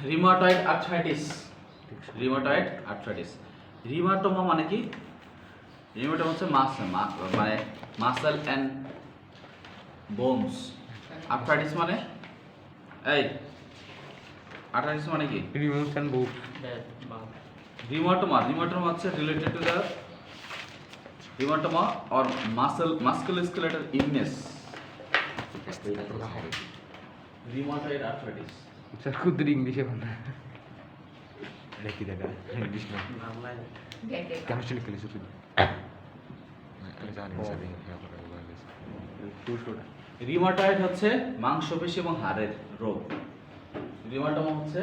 Rheumatoid arthritis. Rheumatoid arthritis, রিমাটোমা মানে কি? রিমাটোমা হচ্ছে মানে মাসেল অ্যান্ড বোনস। আর্থ্রাইটিস মানে এই আর্থ্রাইটিস মানে কি? Remorse and book. রিমাটোমা হচ্ছে related to the rheumatology or musculoskeletal illness. Rheumatoid arthritis sir খুদ ইংলিশে বলে দেখি দাদা ইংলিশ না কেমিস্ট্রি লিখে শুধু আমি জানি স্যার রিমাটয়েড হচ্ছে মাংসপেশি এবং হাড়ের রোগ। রিমাটোমা হচ্ছে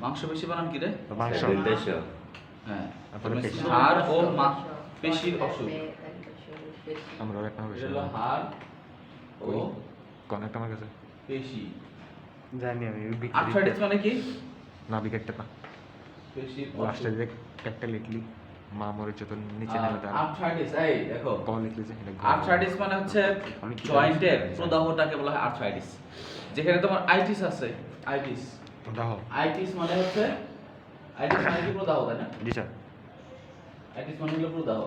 মাংসপেশি বানান কি রে? হ্যাঁ, হাড় ও পেশির অসুখ। আমরা একটা বেশি এটা হলো হাড় ও কনেক্ট আমার কাছে পেশি। জানি আমি আর্থ্রাইটিস মানে কি? না বিকেটটা না পেশির লাস্টে অসুখ। যে একটা লিখলি মা মরেছে তো নিচে নেমে তার আর্থ্রাইটিস, এই দেখো, কল লিখলি যে আর্থ্রাইটিস মানে হচ্ছে জয়েন্টের প্রদাহটাকে বলা হয় আর্থ্রাইটিস। যেখানে তোমার আইটিস আছে, আইটিস মানে হচ্ছে আইটিস মানে কি? প্রদাহ, তাই না? জি স্যার। আইটিস মানে হলো প্রদাহ।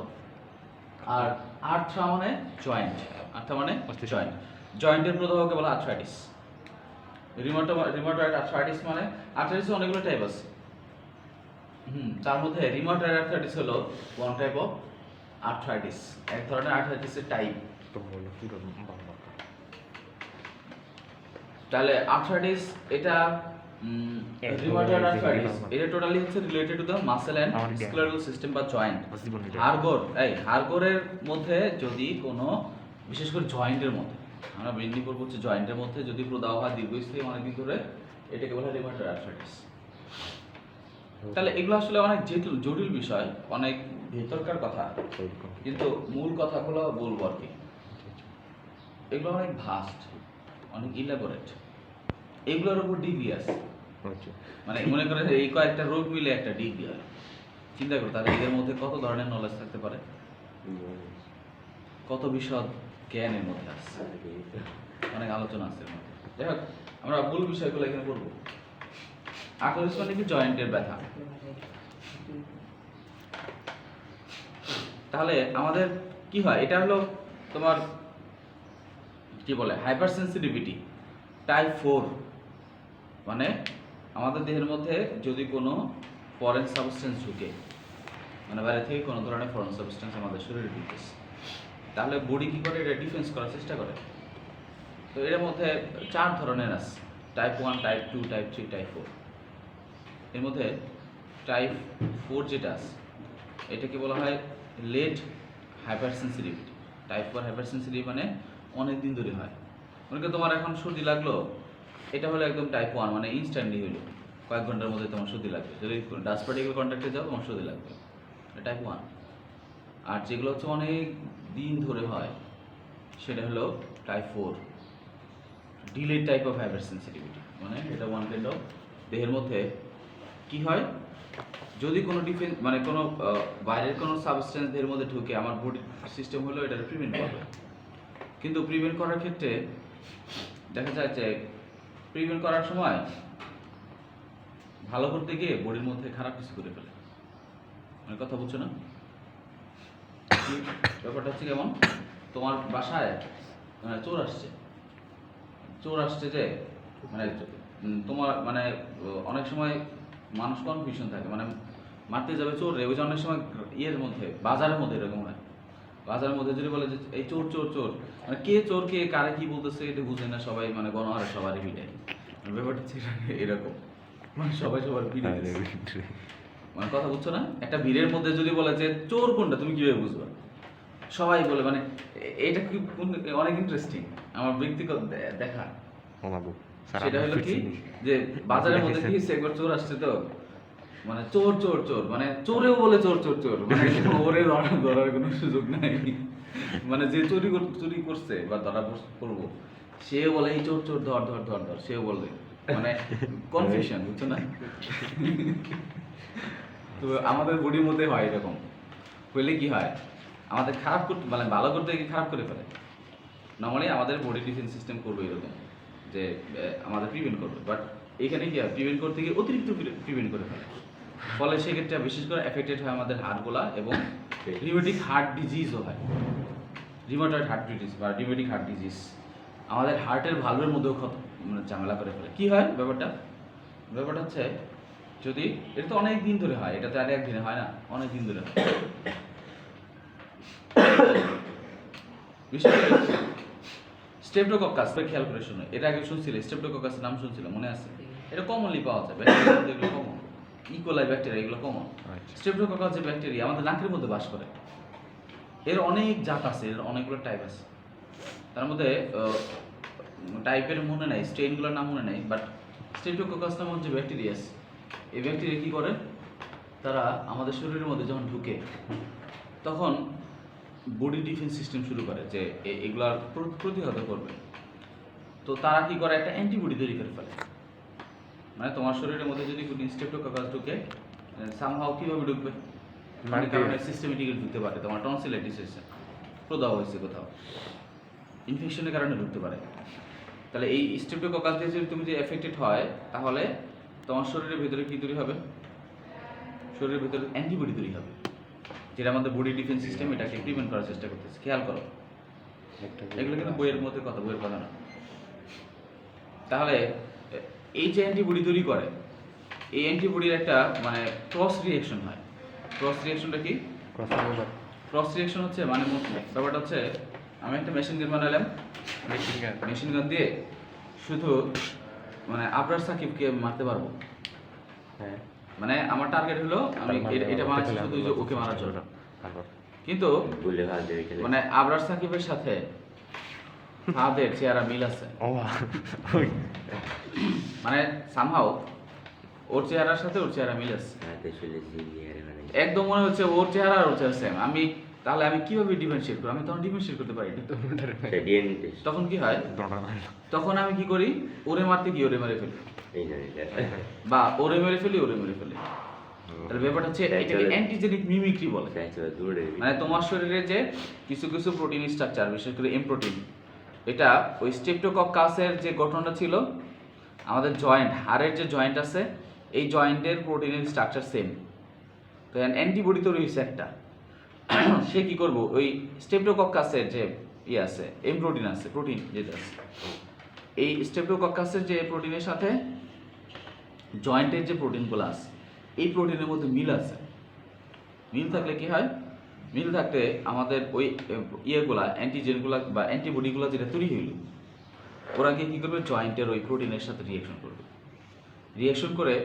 আর আর্থ্রা মানে জয়েন্ট, আর্থ্রা মানে জয়েন্ট, জয়েন্টের প্রদাহকে বলা আর্থ্রাইটিস। রিমাটয়েড আর্থ্রাইটিস মানে আর্থ্রাইটিস অনেকগুলো টাইপ আছে। তার মধ্যে রিমাটয়েড আর্থ্রাইটিস হলো ওয়ান টাইপ অফ আর্থ্রাইটিস, এক ধরনের আর্থ্রাইটিসের টাইপ। তো বলো কি করব বাবা। তাহলে আর্থ্রাইটিস এটা রিমাটয়েড আর্থ্রাইটিস এটা টোটালি হচ্ছে related to the muscle and skeletal system বা জয়েন্ট। হাড়গোড়ের মধ্যে যদি কোনো, বিশেষ করে জয়েন্টের মধ্যে, আমরা মেইনলি করব হচ্ছে জয়েন্টের মধ্যে যদি প্রদাহ হয় দীর্ঘস্থায়ী অনেকদিন ধরে, এটাকে বলা হয় রিমাটয়েড আর্থ্রাইটিস। তাহলে এগুলো আসলে অনেক জটিল বিষয়, অনেক ভেতরকার কথা, কিন্তু মূল কথাগুলো বলবো আর কি। এগুলো অনেক ভাস্ট, অনেক ইলাবোরেট, এগুলোর উপর ডিগ্রি আছে। মানে মনে করে এই কয়েকটা রোগ মিলে একটা ডিগ্রি হয়। চিন্তা করো তাহলে এদের মধ্যে কত ধরনের নলেজ থাকতে পারে, কত বিশদ জ্ঞান এর মধ্যে আছে, অনেক আলোচনা আছে এর মধ্যে। যাই হোক, আমরা মূল বিষয়গুলো এখানে পড়বো। আর্থ্রাইটিস মানে কি? জয়েন্টের ব্যথা। তাহলে আমাদের কি হয়? এটা হলো তোমার কি বলে হাইপার সেন্সিটিভিটি টাইপ 4। মানে আমাদের দেহের মধ্যে যদি কোনো ফরেন সাবস্টেন্স ঢুকে, মানে বাইরে থেকে কোনো ধরনের ফরেন সাবস্টেন্স আমাদের শরীরে ঢুকেছে, তাহলে বডি কি করে? এটা ডিফেন্স করার চেষ্টা করে। তো এর মধ্যে 4 ধরনের আছে, টাইপ 1, টাইপ 2, টাইপ 3, টাইপ 4। এর মধ্যে টাইপ 4 যেটা আছে এটাকে বলা হয় late hypersensitivity. Type 4 hypersensitive মানে অনেক দিন ধরে হয়। মনে করো তোমার এখন সর্দি লাগলো, এটা হলো একদম টাইপ 1, মানে ইনস্ট্যান্টলি হলো, কয়েক ঘন্টার মধ্যে তোমার সর্দি লাগবে। যদি ডাস্ট পার্টিকেল কন্ট্যাক্টে যাও তোমার সর্দি লাগবে, টাইপ 1। আর যেগুলো হচ্ছে অনেক দিন ধরে হয় সেটা হলো type 4, delayed type of hyper sensitivity. মানে এটা ওয়ান কাইন্ড অফ দেহের মধ্যে কি হয়, যদি কোনো ডিফেন্স মানে কোনো বাইরের কোনো সাবস্টেন্স দেহের মধ্যে ঢুকে, আমার বডি সিস্টেম হলো এটা প্রিভেন্ট করবে। কিন্তু প্রিভেন্ট করার ক্ষেত্রে দেখা যায় যে প্রিভেন্ট করার সময় ভালো করতে গিয়ে বডির মধ্যে খারাপ কিছু করে ফেলে। মানে কথা বুঝছো না? ব্যাপারটা হচ্ছে কেমন, তোমার বাসায় চোর আসছে যে মানে তোমার মানে অনেক সময় মানুষ কনফিউশন থাকে, মানে মারতে যাবে চোর রে, ওই যে অনেক সময় ইয়ের মধ্যে বাজারের মধ্যে এরকম হয়। বাজারের মধ্যে যদি বলে যে এই চোর চোর চোর, মানে কে চোর কে কারে কি বলতেছে এটা বুঝে না সবাই, মানে গণহারে সবারই ভিড়ে। ব্যাপারটা হচ্ছে এরকম, মানে সবাই সবার ভিড়ে, মানে কথা বুঝছো না? একটা ভিড়ের মধ্যে যদি বলে যে চোর কোনটা, তুমি কিভাবে বুঝবা? সবাই বলে, মানে এটা কি অনেক ইন্টারেস্টিং আমার ব্যক্তিগত দেখা। সেটা হলো কি যে বাজারের মধ্যে কি একবার চোর আসছে, তো মানে চোর চোর চোর, মানে চোরেও বলে চোর চোর চোর, মানে ওরে ধরার কোনো সুযোগ নাই। মানে যে চুরি করছে বা ধরা পড়বো, সেও বলে এই চোর চোর ধর ধর ধর ধর, সেও বলবে, মানে কনফিউশন, বুঝছো না? তো আমাদের বডির মধ্যে হয় এরকম, হইলে কি হয়, আমাদের খারাপ করতে মানে ভালো করতে গিয়ে খারাপ করে ফেলে। নর্মালি আমাদের বডি ডিফেন্স সিস্টেম করবে এরকম যে আমাদের প্রিভেন্ট করবে, বাট এখানে কি হয় প্রিভেন্ট করতে গিয়ে অতিরিক্ত প্রিভেন্ট করে ফেলে। ফলে সেক্ষেত্রে বিশেষ করে এফেক্টেড হয় আমাদের হার্টগুলা এবং রিউমেটিক হার্ট ডিজিজও হয়। রিউমেটয়েড হার্ট ডিজিজ বা রিউমেটিক হার্ট ডিজিজ আমাদের হার্টের ভালভের মধ্যেও মানে ঝামেলা করে ফেলে। কী হয় ব্যাপারটা হচ্ছে যদি এটা তো অনেক দিন ধরে হয়, এটা তো আর একদিনে হয় না, অনেক দিন ধরে হয়। বিশেষ করে স্ট্রেপ্টোকক্কাস খেয়াল করে শুনে, এটা আগে শুনছিলে স্ট্রেপ্টোকক্কাসের নাম শুনছিল মনে আছে? এটা কমনলি পাওয়া যায়, ব্যাকটেরিয়ার মধ্যে এগুলো কমন, ইকোলাই ব্যাকটেরিয়া এগুলো কমন। স্ট্রেপ্টোকক্কাস যে ব্যাকটেরিয়া আমাদের নাকের মধ্যে বাস করে, এর অনেক জাত আছে, এর অনেকগুলো টাইপ আছে। তার মধ্যে টাইপের মনে নাই, স্ট্রেনগুলোর নাম মনে নাই, বাট স্ট্রেপ্টোকক্কাস নামক যে ব্যাকটেরিয়া আছে, এই ব্যাকটেরিয়া কী করে, তারা আমাদের শরীরের মধ্যে যখন ঢুকে তখন বডি ডিফেন্স সিস্টেম শুরু করে যে এগুলার প্রতিহত করবে। তো তারা কি করে, একটা অ্যান্টিবডি তৈরি করে ফেলে। মানে তোমার শরীরের মধ্যে যদি কোনো স্ট্রেপ্টোকক্কাস ঢুকে, সামহাও কীভাবে ঢুকবে, মানে কারণে সিস্টেমেটিক ঢুকতে পারে, তোমার টনসিলাইটিস হয়েছে, প্রদাহ হয়েছে কোথাও, ইনফেকশনের কারণে ঢুকতে পারে। তাহলে এই স্ট্রেপ্টোকক্কাস দিয়ে যদি তুমি যে এফেক্টেড হয়, তাহলে তোমার শরীরের ভিতরে কী তৈরি হবে, শরীরের ভিতরে অ্যান্টিবডি তৈরি হবে, যেটা আমাদের বডি ডিফেন্স সিস্টেম এটাকে প্রিভেন্ট করার চেষ্টা করতেছে। খেয়াল করো, এগুলো কিন্তু বইয়ের মধ্যে কথা, বইয়ের কথা না। তাহলে এই যে অ্যান্টিবডি তৈরি করে, এই অ্যান্টিবডির একটা মানে ক্রস রিঅ্যাকশন হয়। ক্রস রিঅ্যাকশনটা কি? ক্রস রিঅ্যাকশন হচ্ছে মানে ব্যাপারটা হচ্ছে, আমি একটা মেশিন গান বানালাম, মেশিন গান দিয়ে শুধু মানে আবরার সাকিবকে মারতে পারবো। হ্যাঁ, মানে আমার টার্গেট হলো আমি এটা বানাচ্ছি শুধু যে ওকে মারার জন্য, কিন্তু মানে আবরার সাকিবের সাথে ফাহাদের চেহারা মিল আছে। মানে সামহাও ওর চেহারার সাথে ওর চেহারা মিল আছে, একদম মনে হচ্ছে ওর চেহারা আর ওর চেহারা সেম। তাহলে আমি কিভাবে ডিফারেন্সিয়েট করব? আমি তখন ডিফারেন্সিয়েট করতে পারি না। তখন কি হয়, তখন আমি কি করি, ওরে মারতে গিয়ে ওরে মেরে ফেলি, বা ওরে মেরে ফেলি। তাহলে ব্যাপারটা হচ্ছে এটাকে অ্যান্টিজেনিক মিমিক্রি বলে। মানে তোমার শরীরে যে কিছু কিছু প্রোটিন স্ট্রাকচার, বিশেষ করে এম প্রোটিন, এটা ওই স্ট্রেপ্টোকক্কাসের যে গঠনটা ছিল, আমাদের জয়েন্ট, হাড়ের যে জয়েন্ট আছে, এই জয়েন্টের প্রোটিনের স্ট্রাকচার সেম। তো অ্যান্টিবডি তৈরি হয়েছে একটা, সে কি করবো, ওই স্ট্রেপ্টোকক্কাসের যে আছে এম প্রোটিন আছে, প্রোটিন যেটা আছে, এই স্ট্রেপ্টোকক্কাসের যে প্রোটিনের সাথে জয়েন্টের যে প্রোটিনগুলো আছে, এই প্রোটিনের মধ্যে মিল আছে। মিল থাকলে কি হয়, মিল থাকতে আমাদের ওই অ্যান্টিজেনগুলা বা অ্যান্টিবডিগুলো যেটা তৈরি হইল, ওরা কি করবে, জয়েন্টের ওই প্রোটিনের সাথে রিঅ্যাকশন করবে। রিঅ্যাকশন করে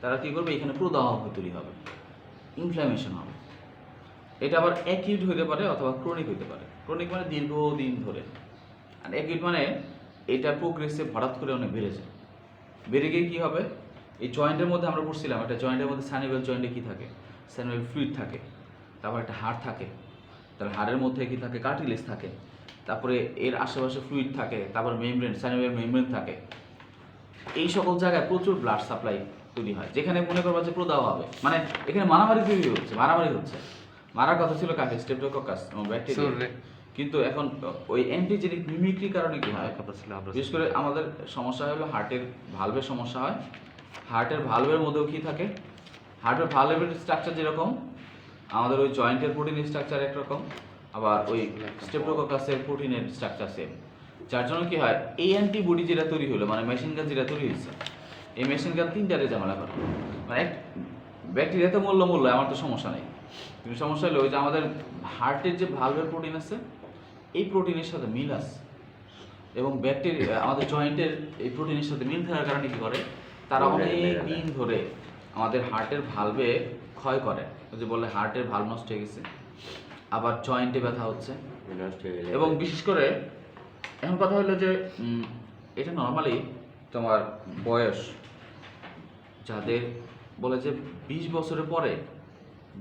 তারা কি করবে, এখানে প্রদাহ তৈরি হবে, ইনফ্ল্যামেশন হবে। এটা আবার অ্যাকিউট হতে পারে অথবা ক্রনিক হতে পারে। ক্রনিক মানে দীর্ঘদিন ধরে, আর অ্যাকিউট মানে এটা প্রোগ্রেসিভ, হঠাৎ করে অনেক বেড়ে যায়। বেড়ে গিয়ে কী হবে, এই জয়েন্টের মধ্যে আমরা পড়ছিলাম, একটা জয়েন্টের মধ্যে সানিভেল জয়েন্টে কী থাকে, সানিভেল ফ্লুইড থাকে, তারপর একটা হাড় থাকে, তার হাড়ের মধ্যে কী থাকে, কার্টিলেজ থাকে, তারপরে এর আশেপাশে ফ্লুইড থাকে, তারপর মেমব্রেন, সানিভেল মেমব্রেন থাকে। এই সকল জায়গায় প্রচুর ব্লাড সাপ্লাই তৈরি হয়, যেখানে মনে করবা যে প্রদাহ হবে, মানে এখানে মারামারি তৈরি হচ্ছে, মারার কথা ছিল কাকে, স্ট্রেপ্টোকক্কাস এবং ব্যাকটেরিয়া। কিন্তু এখন ওই অ্যান্টিজেনিক মিমিক্রির কারণে কি হয়, বিশেষ করে আমাদের সমস্যা হলো হার্টের ভালভের সমস্যা হয়। হার্টের ভালভের মধ্যেও কি থাকে, হার্টের ভালভের স্ট্রাকচার যেরকম, আমাদের ওই জয়েন্টের প্রোটিনের স্ট্রাকচার একরকম, আবার ওই স্ট্রেপ্টোকক্কাসের প্রোটিনের স্ট্রাকচার সেম। যার জন্য কি হয়, এই অ্যান্টিবডি যেটা তৈরি হলো, মানে মেশিন গান যেটা তৈরি হয়েছে, এই মেশিন গান তিনটারে ঝামেলা করে। মানে ব্যাকটেরিয়া তো মূল্য আমার তো সমস্যা নেই, কিন্তু সমস্যা হলো ওই যে আমাদের হার্টের যে ভালভের প্রোটিন আছে, এই প্রোটিনের সাথে মিল আছে, এবং ব্যাকটেরিয়া আমাদের জয়েন্টের এই প্রোটিনের সাথে মিল থাকার কারণে কি করে, তারা অনেক দিন ধরে আমাদের হার্টের ভালভে ক্ষয় করে। যে বলে হার্টের ভালভ নষ্ট হয়ে গেছে, আবার জয়েন্টে ব্যথা হচ্ছে, এবং বিশেষ করে এখন কথা হলো যে এটা নর্মালি তোমার বয়স যাদের বলে যে 20 বছরের পরে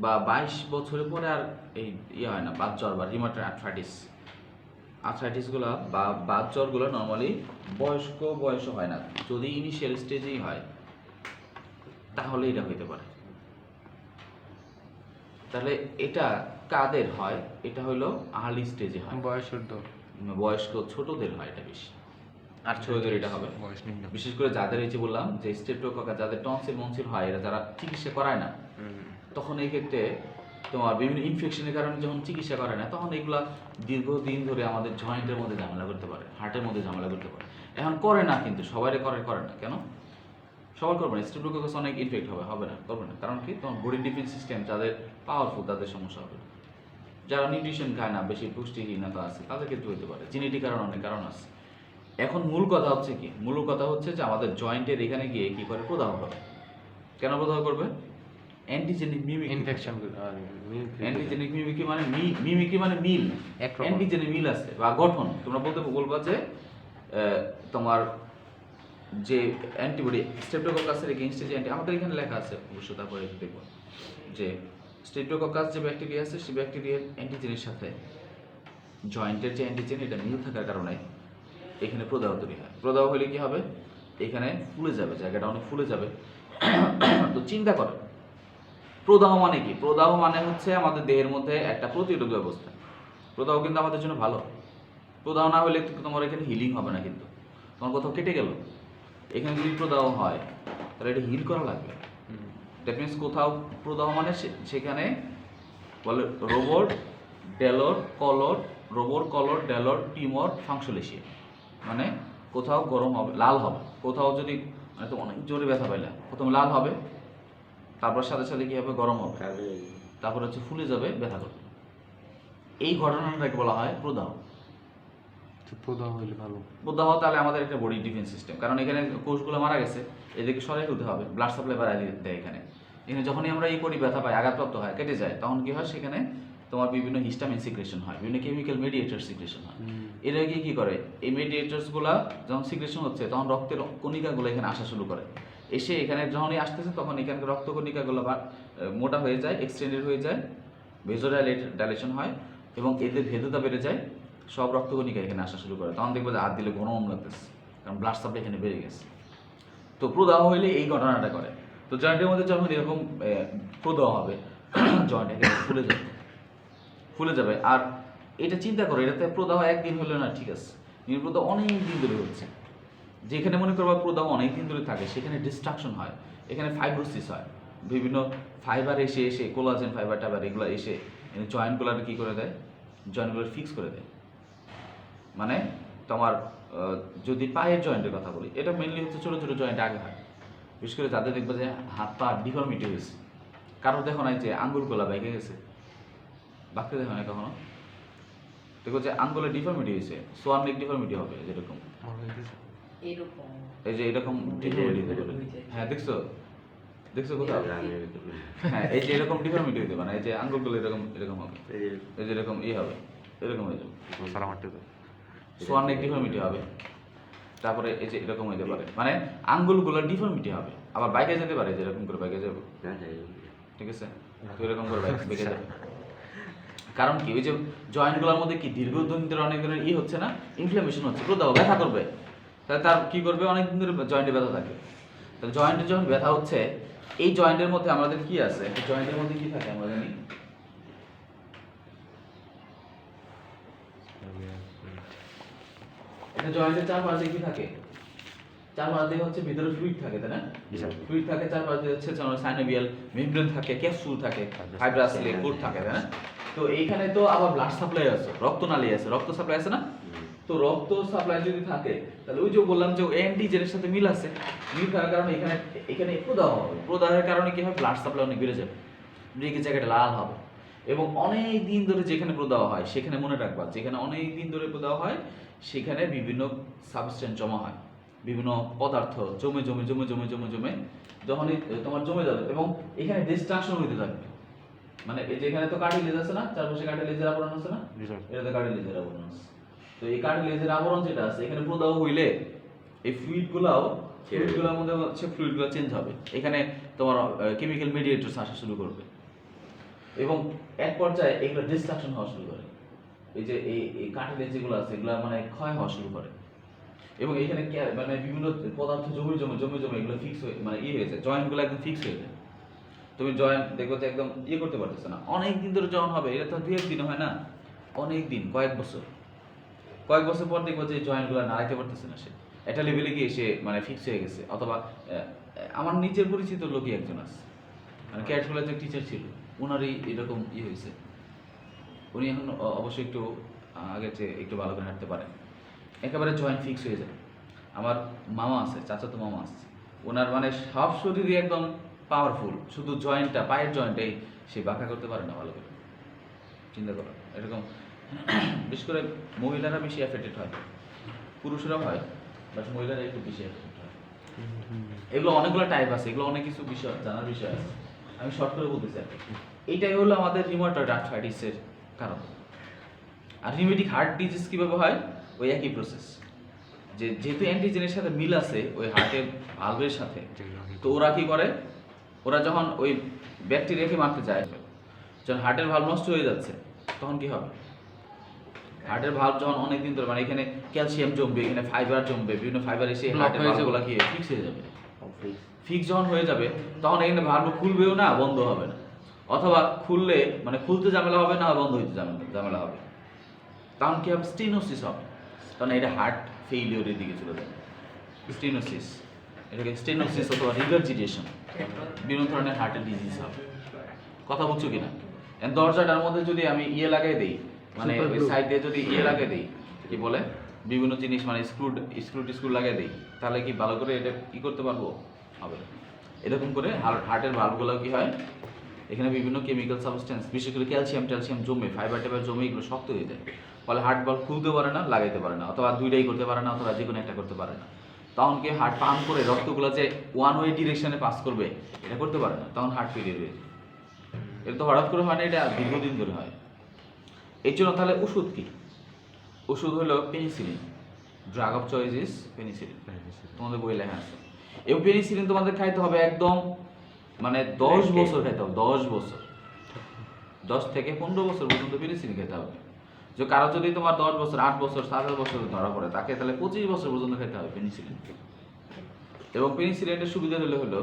বা 22 বছরের পরে আর এই হয় না, বাত জ্বর বা রিউমাটয়েড আর্থ্রাইটিসগুলো বা বাত জ্বরগুলো নর্মালি বয়স্ক বয়সে হয় না, যদি ইনিশিয়াল স্টেজেই হয় তাহলে এটা হইতে পারে। তাহলে এটা কাদের হয়? এটা হলো আর্লি স্টেজে হয়, বয়সর্ধ বয়স্ক ছোটদের হয় এটা বেশি, আর ছোটদের এটা হবে। বয়স নিম্ন। বিশেষ করে যাদের এই যে বললাম যে স্ট্রেপ্টোককাস, যাদের টনসিল মনসিল হয়, এরা যারা চিকিৎসা করায় না, তখন এই ক্ষেত্রে তোমার বিভিন্ন ইনফেকশনের কারণে যখন চিকিৎসা করে না, তখন এগুলা দীর্ঘদিন ধরে আমাদের জয়েন্টের মধ্যে ঝামেলা করতে পারে, হার্টের মধ্যে ঝামেলা করতে পারে। এখন করে না, কিন্তু সবাই করে না, কেন সবার করবে না? স্ট্রেপ্টোককাস অনেক ইনফেক্ট হবে না, করবে না, কারণ কি তোমার বডি ডিফেন্স সিস্টেম যাদের পাওয়ারফুল তাদের সমস্যা হবে। যারা নিউট্রিশন খায় না, বেশি পুষ্টিহীনতা আছে, তাদের ক্ষেত্রে হতে পারে, জেনেটিক কারণ অনেক কারণ আছে। এখন মূল কথা হচ্ছে কি? মূল কথা হচ্ছে যে আমাদের জয়েন্টের এখানে গিয়ে কি করে? প্রদাহ করে। কেন প্রদাহ করবে? Antigenic mimicry. Infection antigenic mimicry মানে মিমিক্রি মানে মিল, অ্যান্টিজেনিক মিল আছে বা গঠন। তোমরা বলবা যে তোমার যে অ্যান্টিবডি স্ট্রেপ্টোককাসের এগেইনস্টে যে আমাদের এখানে লেখা আছে অবশ্য, তারপরে দেখবো যে স্ট্রেপ্টোককাস যে ব্যাকটেরিয়া আছে, সেই ব্যাকটেরিয়ার অ্যান্টিজেনের সাথে জয়েন্টের যে অ্যান্টিজেন এটা মিল থাকার কারণে এখানে প্রদাহ তৈরি হয়। প্রদাহ হলে কি হবে? এখানে ফুলে যাবে, জায়গাটা অনেক ফুলে যাবে। তো চিন্তা করো, প্রদাহ মানে কি? প্রদাহ মানে হচ্ছে আমাদের দেহের মধ্যে একটা প্রতিরোধ ব্যবস্থা। প্রদাহ কিন্তু আমাদের জন্য ভালো। প্রদাহ না হলে তোমার এখানে হিলিং হবে না, কিন্তু তোমার কোথাও কেটে গেল, এখানে যদি প্রদাহ হয় তাহলে এটা হিল করা লাগবে। দ্যাট মিনস কোথাও প্রদাহ মানে সেখানে বলে রোবট কলর ডেলর টিমর ফাংশলেশিয়া, মানে কোথাও গরম হবে, লাল হবে, কোথাও যদি মানে তো অনেক জোরে ব্যথা পাইলে প্রথম লাল হবে, তারপর সাথে সাথে কি হবে? গরম হবে, তারপর হচ্ছে ফুলে যাবে, ব্যথা করবে। এই ঘটনাটাকে বলা হয় প্রদাহ। প্রদাহ হলে ভালো। প্রদাহ তাহলে আমাদের একটা বডি ডিফেন্স সিস্টেম, কারণ এখানে কোষগুলো মারা গেছে, এদেরকে সরাই হতে হবে, ব্লাড সাপ্লাই বাড়াই দেয়। এখানে যখনই আমরা এই করি ব্যথা পাই, আঘাতপ্রাপ্ত হয়, কেটে যায়, তখন কি হয়? সেখানে তোমার বিভিন্ন হিস্টামিন সিক্রেশন হয়, বিভিন্ন কেমিক্যাল মেডিয়েটর সিক্রেশন হয়। এরা গিয়ে কি করে? এই মেডিয়েটরসগুলো যখন সিক্রেশন হচ্ছে, তখন রক্তের কণিকাগুলো এখানে আসা শুরু করে। এসে এখানে যখনই আসতেছে, তখন এখানকার রক্ত কণিকাগুলো মোটা হয়ে যায়, এক্সটেন্ডেড হয়ে যায়, ভেজোডাইলেশন হয়, এবং এদের ভেদ্যতা বেড়ে যায়, সব রক্তকণিকা এখানে আসা শুরু করে। তখন দেখবো যে হাত দিলে গরম লাগতেছে, কারণ ব্লাড সাপ্লাই এখানে বেড়ে গেছে। তো প্রদাহ হইলে এই ঘটনাটা করে। তো জয়েন্টের মধ্যে যখন এরকম প্রদাহ হবে, জয়েন্ট এখানে ফুলে যাবে। আর এটা চিন্তা করো, এটাতে প্রদাহ একদিন হলো না, ঠিক আছে, প্রদাহ অনেক দিন ধরে হচ্ছে। যেখানে মনে করবো প্রদাহ অনেক দিন ধরে থাকে, সেখানে ডিস্ট্রাকশন হয়, এখানে ফাইব্রোসিস হয়, বিভিন্ন ফাইবার এসে কোলাজেন ফাইবার টাইবার এগুলো এসে জয়েন্টগুলোকে কী করে দেয়? জয়েন্টগুলো ফিক্স করে দেয়। মানে তোমার যদি পায়ের জয়েন্টের কথা বলি, এটা মেনলি হচ্ছে ছোটো ছোটো জয়েন্ট আগে হয়, বিশেষ করে যাদের দেখবে যে হাত পা ডিফর্মিটি হয়েছে। কারোর দেখো নাই যে আঙ্গুলগুলা বেঁকে গেছে, বাঁকতে দেখো না কখনো? দেখো যে আঙ্গুলে ডিফর্মিটি হয়েছে, সোয়ান নেক ডিফর্মিটি হবে, যেরকম এই যে এরকম ডিফর্মিটি হতে পারে। হ্যাঁ, দেখছো কোথাও? হ্যাঁ, এই যে এরকম ডিফর্মিটি হতে পারে, এই যে আঙ্গুলগুলো এরকম হবে, এই যে এরকম হবে, এরকম হয়ে যাবে, সোয়ান নেক ডিফর্মিটি হবে। তারপরে এই যে এরকম হতে পারে, মানে আঙ্গুলগুলো ডিফর্মিটি হবে। আবার বাইকে যেতে পারে, যেরকম করে বাইকে যাবে, ঠিক আছে, তো এরকম করে বেঁকে যাবে। কারণ কি? ওই যে জয়েন্টগুলোর মধ্যে কি দীর্ঘদিন ধরে অনেক দিনের হচ্ছে না, ইনফ্লামেশন হচ্ছে, প্রদাহ, ব্যথা করবে। তাহলে তার কি করবে? অনেক দিন ধরে জয়েন্টে ব্যথা থাকে। তাহলে জয়েন্টে যখন ব্যথা হচ্ছে, এই জয়েন্টের মধ্যে আমাদের কি আছে? জয়েন্টের মধ্যে কি থাকে আমরা জানি? এটা জয়েন্টের চারপাশে কি থাকে? চারপাশে হচ্ছে ভিতরে ফ্লুইড থাকে, তাই না? ফ্লুইড থাকে, চারপাশে হচ্ছে সাইনোভিয়াল মেমব্রেন থাকে, ক্যাপসুল থাকে, ফাইব্রাস লিকুইড থাকে, তাই না? তো এইখানে তো আবার ব্লাড সাপ্লাই আছে, রক্তনালী আছে, রক্ত সাপ্লাই আছে না? তো রক্ত সাপ্লাই যদি থাকে, তাহলে ওই যে বললাম যে অ্যান্টিজেনের সাথে মিল আছে, মিল থাকার কারণে এখানে প্রদাহ হবে। প্রদাহের কারণে কি হবে? ব্লাড সাপ্লাই অনেক বেড়ে যাবে, ব্রেকের জায়গাটা লাল হবে। এবং অনেক দিন ধরে যেখানে প্রদাহ হয়, সেখানে মনে রাখবা, যেখানে অনেক দিন ধরে প্রদাহ হয়, সেখানে বিভিন্ন সাবস্টেন্স জমা হয়, বিভিন্ন পদার্থ জমে যখনই তোমার জমে যাবে, এবং এখানে ডিস্ট্রাকশন হইতে থাকবে। মানে এই যেখানে তো কার্টিলেজ আছে না, চারপাশে কার্টিলেজের আবরণ আছে না, এটাতে কার্টিলেজের আবরণ আছে। তো এই কার্টিলেজের আবরণ যেটা আছে, এখানে প্রদাহ হইলে এই ফ্লুইডগুলোর মধ্যে হচ্ছে ফ্লুইডগুলো চেঞ্জ হবে, এখানে তোমার কেমিক্যাল মেডিয়েটরস আসা শুরু করবে, এবং এক পর্যায়ে এগুলো ডিস্ট্রাকশন হওয়া শুরু করে। এই যে এই কার্টিলেজ যেগুলো আছে, এগুলো মানে ক্ষয় হওয়া শুরু করে, এবং এখানে মানে বিভিন্ন পদার্থ জমে এগুলো ফিক্স হয়ে মানে হয়ে যায়, জয়েন্টগুলো একদম ফিক্স হয়ে যায়। তুমি জয়েন দেখবো যে একদম ইয়ে করতে পারতেছে না, অনেক দিন ধরে জয়েন হবে, এটা তো 2-1 দিন হয় না, অনেক দিন, কয়েক বছর পর দেখবো যে জয়েন্টগুলো নাড়াইতে পারতেছে না, সে একটা লেভেলে গিয়ে সে মানে ফিক্স হয়ে গেছে। অথবা আমার নিজের পরিচিত লোকই একজন আছে, মানে ক্যাট কলেজের টিচার ছিল, ওনারই এরকম হয়েছে। উনি এখন অবশ্যই একটু আগের চেয়ে একটু ভালো করে হাঁটতে পারেন, একেবারে জয়েন্ট ফিক্স হয়ে যায়। আমার মামা আছে, চাচাতো মামা আছে, ওনার মানে সব শরীরই একদম পাওয়ারফুল, শুধু জয়েন্টটা, পায়ের জয়েন্টটাই সে বাঁকা করতে পারে না ভালো করে। চিন্তা করো এরকম। বিশেষ করে মহিলারা বেশি অ্যাফেক্টেড হয়, পুরুষরাও হয়, বাট মহিলারা একটু বেশি অ্যাফেক্টেড হয়। এগুলো অনেকগুলো টাইপ আছে, এগুলো অনেক কিছু বিষয় জানার বিষয় আছে, আমি শর্ট করে বলতেছি আর কি। এইটাই হলো আমাদের রিউমাটয়েড আর্থ্রাইটিসের কারণ। আর রিউমেটিক হার্ট ডিজিজ কীভাবে হয়, ওই একই প্রসেস, যেহেতু অ্যান্টিজেনের সাথে মিল আছে ওই হার্টের ভালভের সাথে, তো ওরা কি করে, ওরা যখন ওই ব্যাকটেরিয়াকে মারতে যায়, যখন হার্টের ভালভ নষ্ট হয়ে যাচ্ছে তখন কি হবে, হার্টের ভালভ যখন অনেকদিন ধরে মানে এখানে ক্যালসিয়াম জমবে, এখানে ফাইবার জমবে, বিভিন্ন ফাইবার এসে হার্টের ভালভগুলো কি ফিক্স হয়ে যাবে। ফিক্স যখন হয়ে যাবে তখন এখানে ভালভ খুলবেও না, বন্ধ হবে না, অথবা খুললে মানে খুলতে ঝামেলা হবে না, বন্ধ হইতে ঝামেলা হবে, তখন কি হবে, স্টেনোসিস হবে, তখন এটা হার্ট ফেইলিওরের দিকে চলে যাবে। স্টেনোসিস, এটাকে স্টেনোসিস অথবা রিগার্জিটেশন, বিভিন্ন ধরনের হার্টের ডিজিজ হবে। কথা বুঝছো কিনা? দরজাটার মধ্যে যদি আমি লাগাই দিই, মানে ওই সাইড দিয়ে যদি লাগাই দিই, কি বলে বিভিন্ন জিনিস মানে স্ক্রু লাগাই দিই, তাহলে কি ভালো করে এটা কি করতে পারবো, হবে। এরকম করে হার্টের ভালভগুলো কি হয়, এখানে বিভিন্ন কেমিক্যাল সাবস্টেন্স, বিশেষ করে ক্যালসিয়াম জমে, ফাইবার জমে, এগুলো শক্ত হয়ে যায়, ফলে হার্ট ভালভ খুলতে পারে না, লাগাইতে পারে না, অথবা দুইটাই করতে পারে না, অথবা যে কোনো একটা করতে পারে না। তখন কি হার্ট পাম্প করে রক্তগুলো যে ওয়ান ওয়ে ডিরেকশনে পাস করবে, এটা করতে পারে না, তখন হার্ট ফেলিয়ার হয়ে যায়। এটা তো হঠাৎ করে হয় না, এটা দীর্ঘদিন ধরে হয়। এর জন্য তাহলে ওষুধ কি? ওষুধ হলো penicillin, drug of choice is penicillin, তোমাদের বই লেখা আছে। এবং পেনিসিলিন তোমাদের খাইতে হবে একদম মানে 10 বছর খাইতে হবে, 10 বছর, 10 থেকে 15 বছর পর্যন্ত পেনিসিলিন খেতে হবে। যে কারো যদি তোমার 10 বছর, 8 বছর, 7 বছর ধরা পড়ে, তাকে তাহলে 25 বছর পর্যন্ত খেতে হবে পেনিসিলিন। এবং পেনিসিলিনের সুবিধা হলো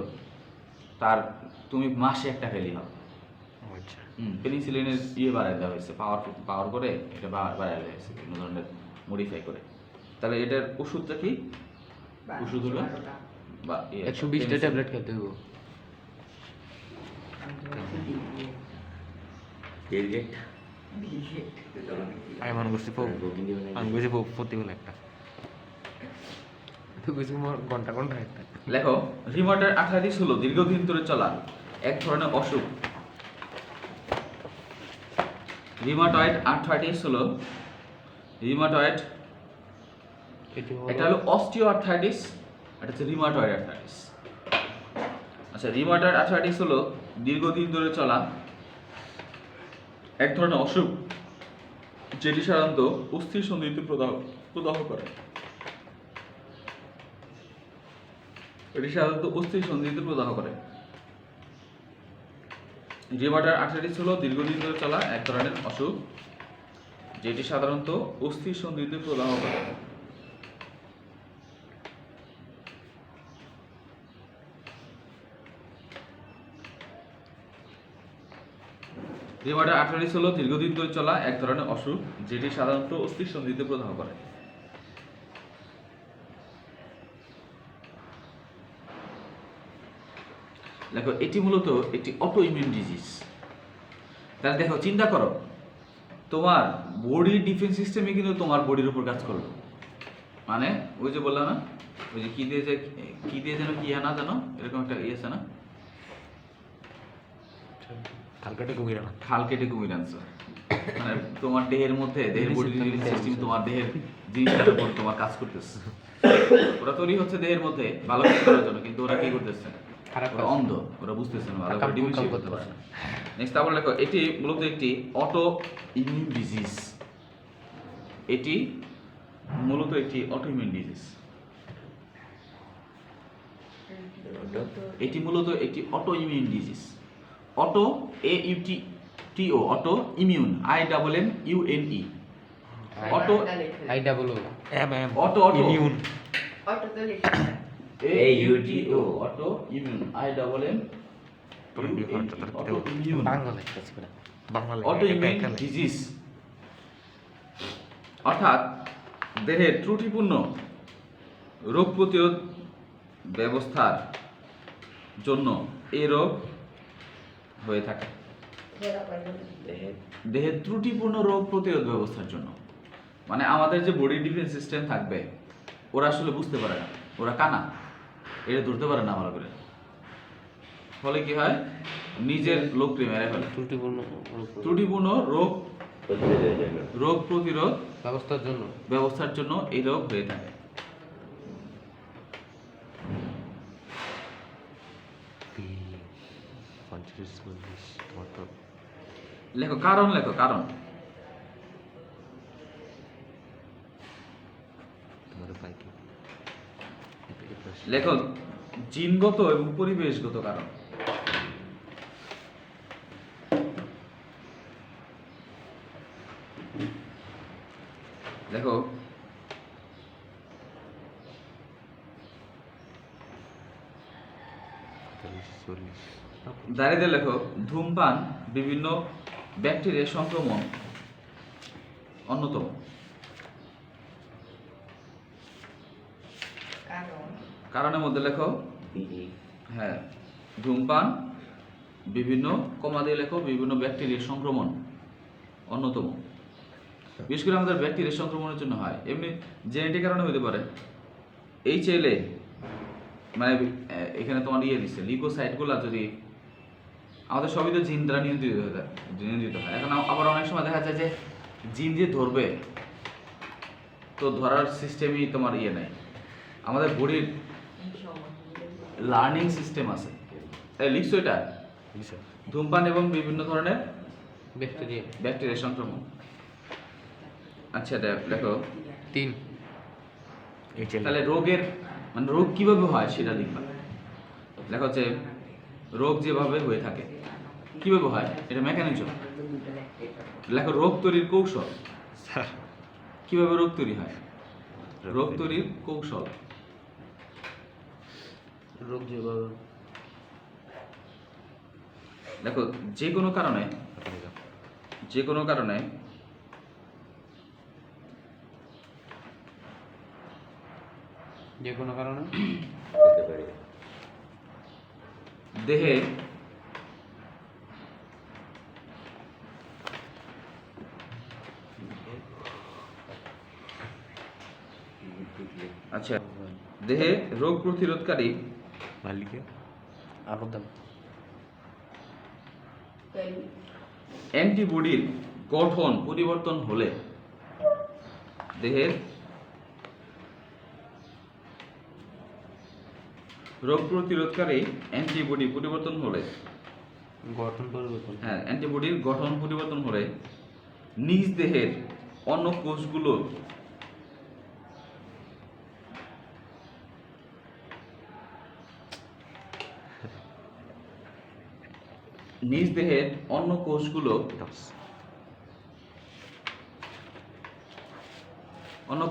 তার তুমি মাসে একটা খেলেই হবে। পেনিসিলিনের বাড়ায় দেওয়া হয়েছে, পাওয়ার করে এটা বাড়ায় দেওয়া হয়েছে বিভিন্ন ধরনের মডিফাই করে। তাহলে এটার ওষুধটা কি? ওষুধ হলো 120টা ট্যাবলেট খেতে হবে। আমি বুঝি প্রতিবেলা একটা, ঘন্টা একটা। লেখো, রিউমাটয়েড আর্থ্রাইটিস হলো দীর্ঘদিন ধরে চলা এক ধরনের অসুখ। রিউমাটয়েড আর্থ্রাইটিস হলো এটা হলো অস্টিও আর্থ্রাইটিস, এটা হচ্ছে রিউমাটয়েড আর্থ্রাইটিস। আচ্ছা, রিউমাটয়েড আর্থ্রাইটিস হলো দীর্ঘদিন ধরে চলা এক ধরনের অসুখ, যেটি সাধারণত অস্থির সন্ধিতে প্রদাহ করে। রিউমাটয়েড আর্থ্রাইটিস হলো দীর্ঘদিন ধরে চলা এক ধরনের অসুখ, যেটি সাধারণত অস্থির সন্ধিতে প্রদাহ করে। রিউমাটয়েড আর্থ্রাইটিস হলো দীর্ঘদিন ধরে চলা এক ধরনের অসুখ, যেটি সাধারণত অস্থির সন্ধিতে প্রদাহ করে। দেখো, এটি মূলত একটি অটো ইমিউন ডিজিজ। তাহলে দেখো, চিন্তা করো, তোমার বডির ডিফেন্স সিস্টেমে কিন্তু তোমার বডির উপর কাজ করলো। মানে ওই যে বললাম না, ওই যে কি দিয়ে যেন কি আনা জানো, এরকম একটা আছে না, খাল কেটে কুমির আনছো। মানে তোমার দেহের মধ্যে, দেহের বডির সিস্টেম, তোমার দেহের জিনিসটার উপর তোমার কাজ করতেছে। ওরা তৈরি হচ্ছে দেহের মধ্যে ভালো কাজ করার জন্য, কিন্তু ওরা কি করতেছে, ওরা অন্ধ, ওরা বুঝতেছে না, ভালো করে ডিফারেন্সিয়েট করতে পারে না। নেক্সট তারপর লেখো, এটি মূলত একটি অটো ইমিউন ডিজিজ। এটি মূলত একটি অটো ইমিউন ডিজিজ। এটি মূলত একটি auto immune disease. Auto, AUTO, auto immune, IMMUNE, auto auto immune, AUTO, auto immune, IMMUNE। তোর বিয়ে করাটা তোর কি দেবো বাংলা কাজ করে বাংলা অটোইমিউন ডিজিজ অর্থাৎ দেহের ত্রুটিপূর্ণ রোগ প্রতিরোধ ব্যবস্থার জন্য এই রোগ হয়ে থাকে। দেহের ত্রুটিপূর্ণ রোগ প্রতিরোধ ব্যবস্থার জন্য মানে আমাদের যে বডি ডিফেন্স সিস্টেম থাকবে ওরা আসলে বুঝতে পারে না, ওরা কানা, এটা ধরতে পারে না ভালো করে। ফলে কি হয়, নিজের লোককে মেরে ফেলে। ত্রুটিপূর্ণ রোগ প্রতিরোধ ব্যবস্থার জন্য এই রোগ হয়ে থাকে। লেখো কারণ, লেখো কারণ। লেখো জিনগত এবং পরিবেশগত কারণ। দেখো দাঁড়িয়ে লেখো ধূমপান বিভিন্ন ব্যাকটেরিয়া সংক্রমণ অন্যতম। কারণের মধ্যে লেখো হ্যাঁ ধূমপান বিভিন্ন কমা দিয়ে লেখো বিভিন্ন ব্যাকটেরিয়া সংক্রমণ অন্যতম। বিশেষ করে আমাদের ব্যাকটেরিয়া সংক্রমণের জন্য হয়, এমনি জেনেটিক কারণে হতে পারে। এই ছেলে মানে এখানে তোমার দিচ্ছে লিউকোসাইটগুলো যদি আমাদের সবই তো জিন দ্বারা নিয়ন্ত্রিত হয়। এখন আবার অনেক সময় দেখা যায় যে জিন যে ধরবে তো ধরার সিস্টেমই তোমার নেই। আমাদের বডির লার্নিং সিস্টেম আছে। লিখছো এটা ধূমপান এবং বিভিন্ন ধরনের ব্যাকটেরিয়া সংক্রমণ। আচ্ছা দেখো 3 তাহলে রোগের মানে রোগ কিভাবে হয় সেটা লিখবা। লেখা হচ্ছে রোগ যেভাবে হয়ে থাকে কিভাবে হয় এটা মেকানিজম। লেখো রোগ তৈরির কৌশল। কিভাবে রোগ তৈরি হয়, রোগ তৈরির কৌশল। দেখো যে কোনো কারণে দেহে আচ্ছা দেহে রোগ প্রতিরোধকারী অ্যান্টিবডির গঠন পরিবর্তন হলে দেহের রোগ প্রতিরোধকারী অ্যান্টিবডি পরিবর্তন হলে অ্যান্টিবডির গঠন পরিবর্তন হলে নিজ দেহের অন্য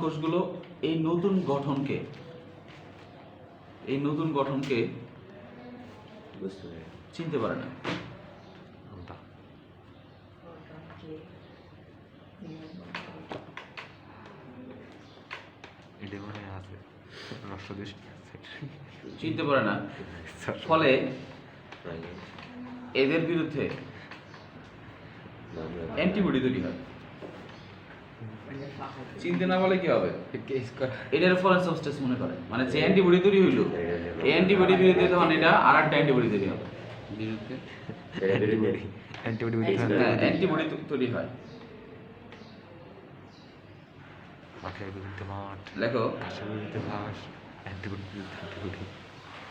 কোষগুলো এই নতুন গঠনকে চিনতে পারে না। চিনতে পারে না, ফলে এদের বিরুদ্ধে অ্যান্টিবডি তৈরি হয়। চিনতে না বলে কি হবে, এটার ফরেন সাবস্টেন্স মনে করে, মানে যে অ্যান্টিবডি তৈরি হইলো এই অ্যান্টিবডি বিরুদ্ধে তখন এটা আর একটা অ্যান্টিবডি তৈরি হবে, অ্যান্টিবডি তৈরি হয়। লেখো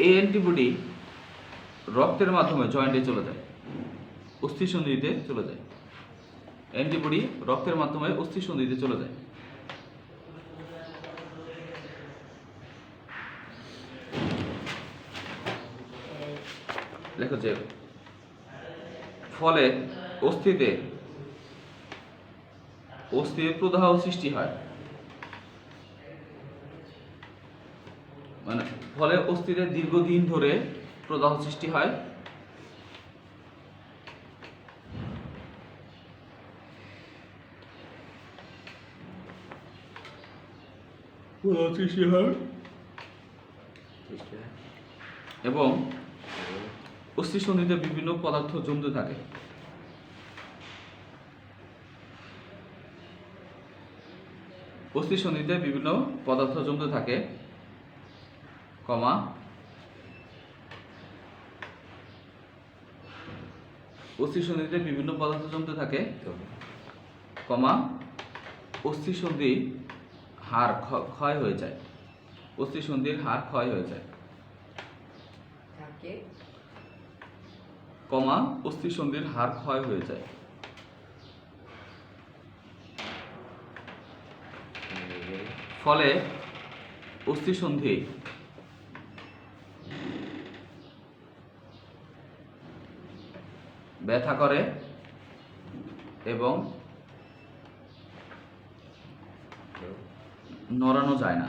এই অ্যান্টিবডি রক্তের মাধ্যমে জয়েন্টে চলে যায়, অস্থিসন্ধিতে চলে যায়। অ্যান্টিবডি রক্তের মাধ্যমে অস্থিসন্ধিতে চলে যায়। লেখো যে ফলে অস্থিতে প্রদাহ সৃষ্টি হয়, মানে ফলে অস্থিতে দীর্ঘদিন ধরে প্রদাহ সৃষ্টি হয় সৃষ্টি হয় এবং অস্থিসন্ধিতে বিভিন্ন পদার্থ জমতে থাকে। অস্থিসন্ধিতে বিভিন্ন পদার্থ জমতে থাকে, কমা অস্থিসন্ধিতে বিভিন্ন পদার্থ জমতে থাকে, কমা অস্থিসন্ধি হার ক্ষয় হয়ে যায়। অস্থিসন্ধির হার ক্ষয় হয়ে যায়, কমা অস্থিসন্ধির হার ক্ষয় হয়ে যায়। ফলে অস্থিসন্ধি ব্যথা করে এবং নড়ানো যায় না।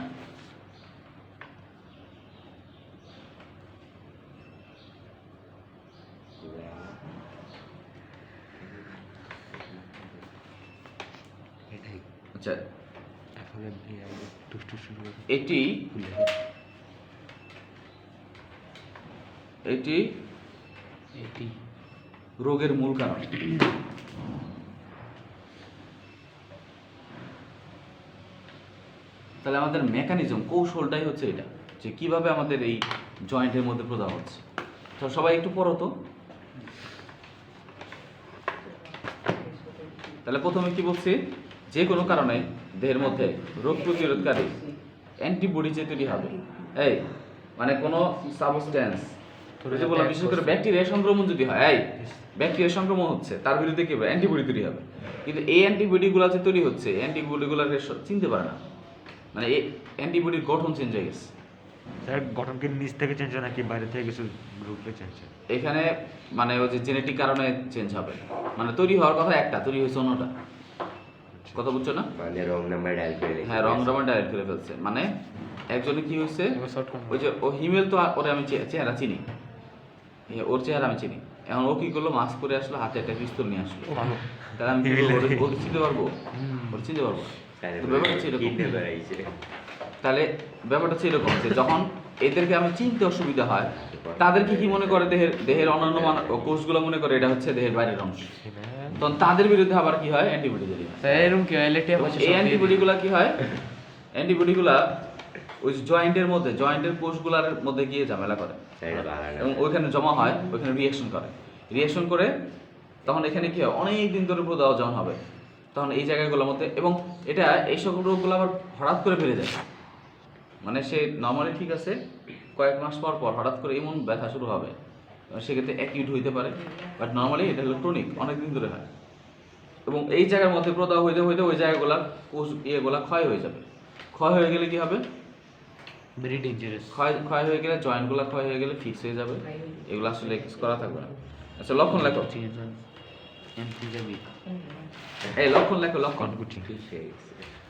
আচ্ছা, এটি এটি এটি রোগের মূল কারণ। তাহলে আমাদের মেকানিজম, কৌশলটাই হচ্ছে এটা, যে কিভাবে আমাদের এই জয়েন্টের মধ্যে প্রদাহ হচ্ছে। তো সবাই একটু পড়ো তো। তাহলে প্রথমে কি বলছি, যে কোনো কারণে দেহের মধ্যে রোগ প্রতিরোধকারী অ্যান্টিবডি যে তৈরি হবে, এই মানে কোনো সাবস্টেন্স, বললাম বিশেষ করে ব্যাকটেরিয়া সংক্রমণ যদি হয়, এই ব্যাকটেরিয়া সংক্রমণ হচ্ছে, তার বিরুদ্ধে কি হবে, অ্যান্টিবডি তৈরি হবে। কিন্তু এই অ্যান্টিবডিগুলো যে তৈরি হচ্ছে, অ্যান্টিবডিগুলোকে চিনতে পারে না, মানে এই অ্যান্টিবডির গঠন চেঞ্জ হয়ে গেছে। গঠন কি নিচ থেকে চেঞ্জ হয় নাকি বাইরে থেকে কিছু গ্রুপে চেঞ্জ হয়? এখানে মানে ওই যে জেনেটিক কারণে চেঞ্জ হবে, মানে তৈরি হওয়ার কথা একটা, তৈরি হয়েছে অন্যটা। কথা বুঝছো না? মানে রং নাম্বার ডায়াল করে, হ্যাঁ, রং নাম্বার ডায়াল করে ফেলছে। মানে একজনে কি হয়েছে, ওই যে ও হিমেল, তো ওরে আমি চেহারা চিনি, ওর চেহারা আমি চিনি। এখন ও কি করলো, মাস্ক করে আসলো, হাতে একটা পিস্তল নিয়ে আসলো। তাহলে আমি ওকে চিনতে পারবো? ওর চিনতে পারবো? তো ব্যাপারটা হচ্ছে এরকম। তাহলে ব্যাপারটা হচ্ছে এরকম যে যখন এদেরকে আমি চিনতে অসুবিধা হয়, তাদেরকে কি মনে করে, দেহের অন্যান্য কোষগুলো মনে করে এটা হচ্ছে দেহের বাইরের অংশ, তখন তাদের বিরুদ্ধে আবার কি হয়, অ্যান্টিবডি তৈরি হয়। এই অ্যান্টিবডিগুলা কি হয়, অ্যান্টিবডিগুলা ওই জয়েন্টের মধ্যে, জয়েন্টের কোষগুলোর মধ্যে গিয়ে ঝামেলা করে এবং ওইখানে জমা হয়, ওইখানে রিঅ্যাকশন করে তখন এখানে কি হয়, অনেক দিন ধরে প্রদাহ যখন হবে, তখন এই জায়গাগুলোর মধ্যে, এবং এটা এই সকল রোগগুলো আবার হঠাৎ করে বেড়ে যায়। মানে সে নর্মালি ঠিক আছে, কয়েক মাস পর পর হঠাৎ করে এমন ব্যথা শুরু হবে, সেক্ষেত্রে অ্যাকিউট হইতে পারে, বাট নর্মালি এটা হলো ক্রনিক, অনেক দিন ধরে হয়। এবং এই জায়গার মধ্যে প্রদাহ হইতে হইতে ওই জায়গাগুলা কোষ ইয়েগুলা ক্ষয় হয়ে যাবে। ক্ষয় হয়ে গেলে কি হবে, ভেরি ডেঞ্জারাস। ক্ষয় হয়ে গেলে, জয়েন্টগুলো ক্ষয় হয়ে গেলে ফিক্স হয়ে যাবে, এগুলো আসলে কিছু করা থাকবে না। আচ্ছা, লক্ষণ লেখো। এই লক্ষণ লেখো, লক্ষণ।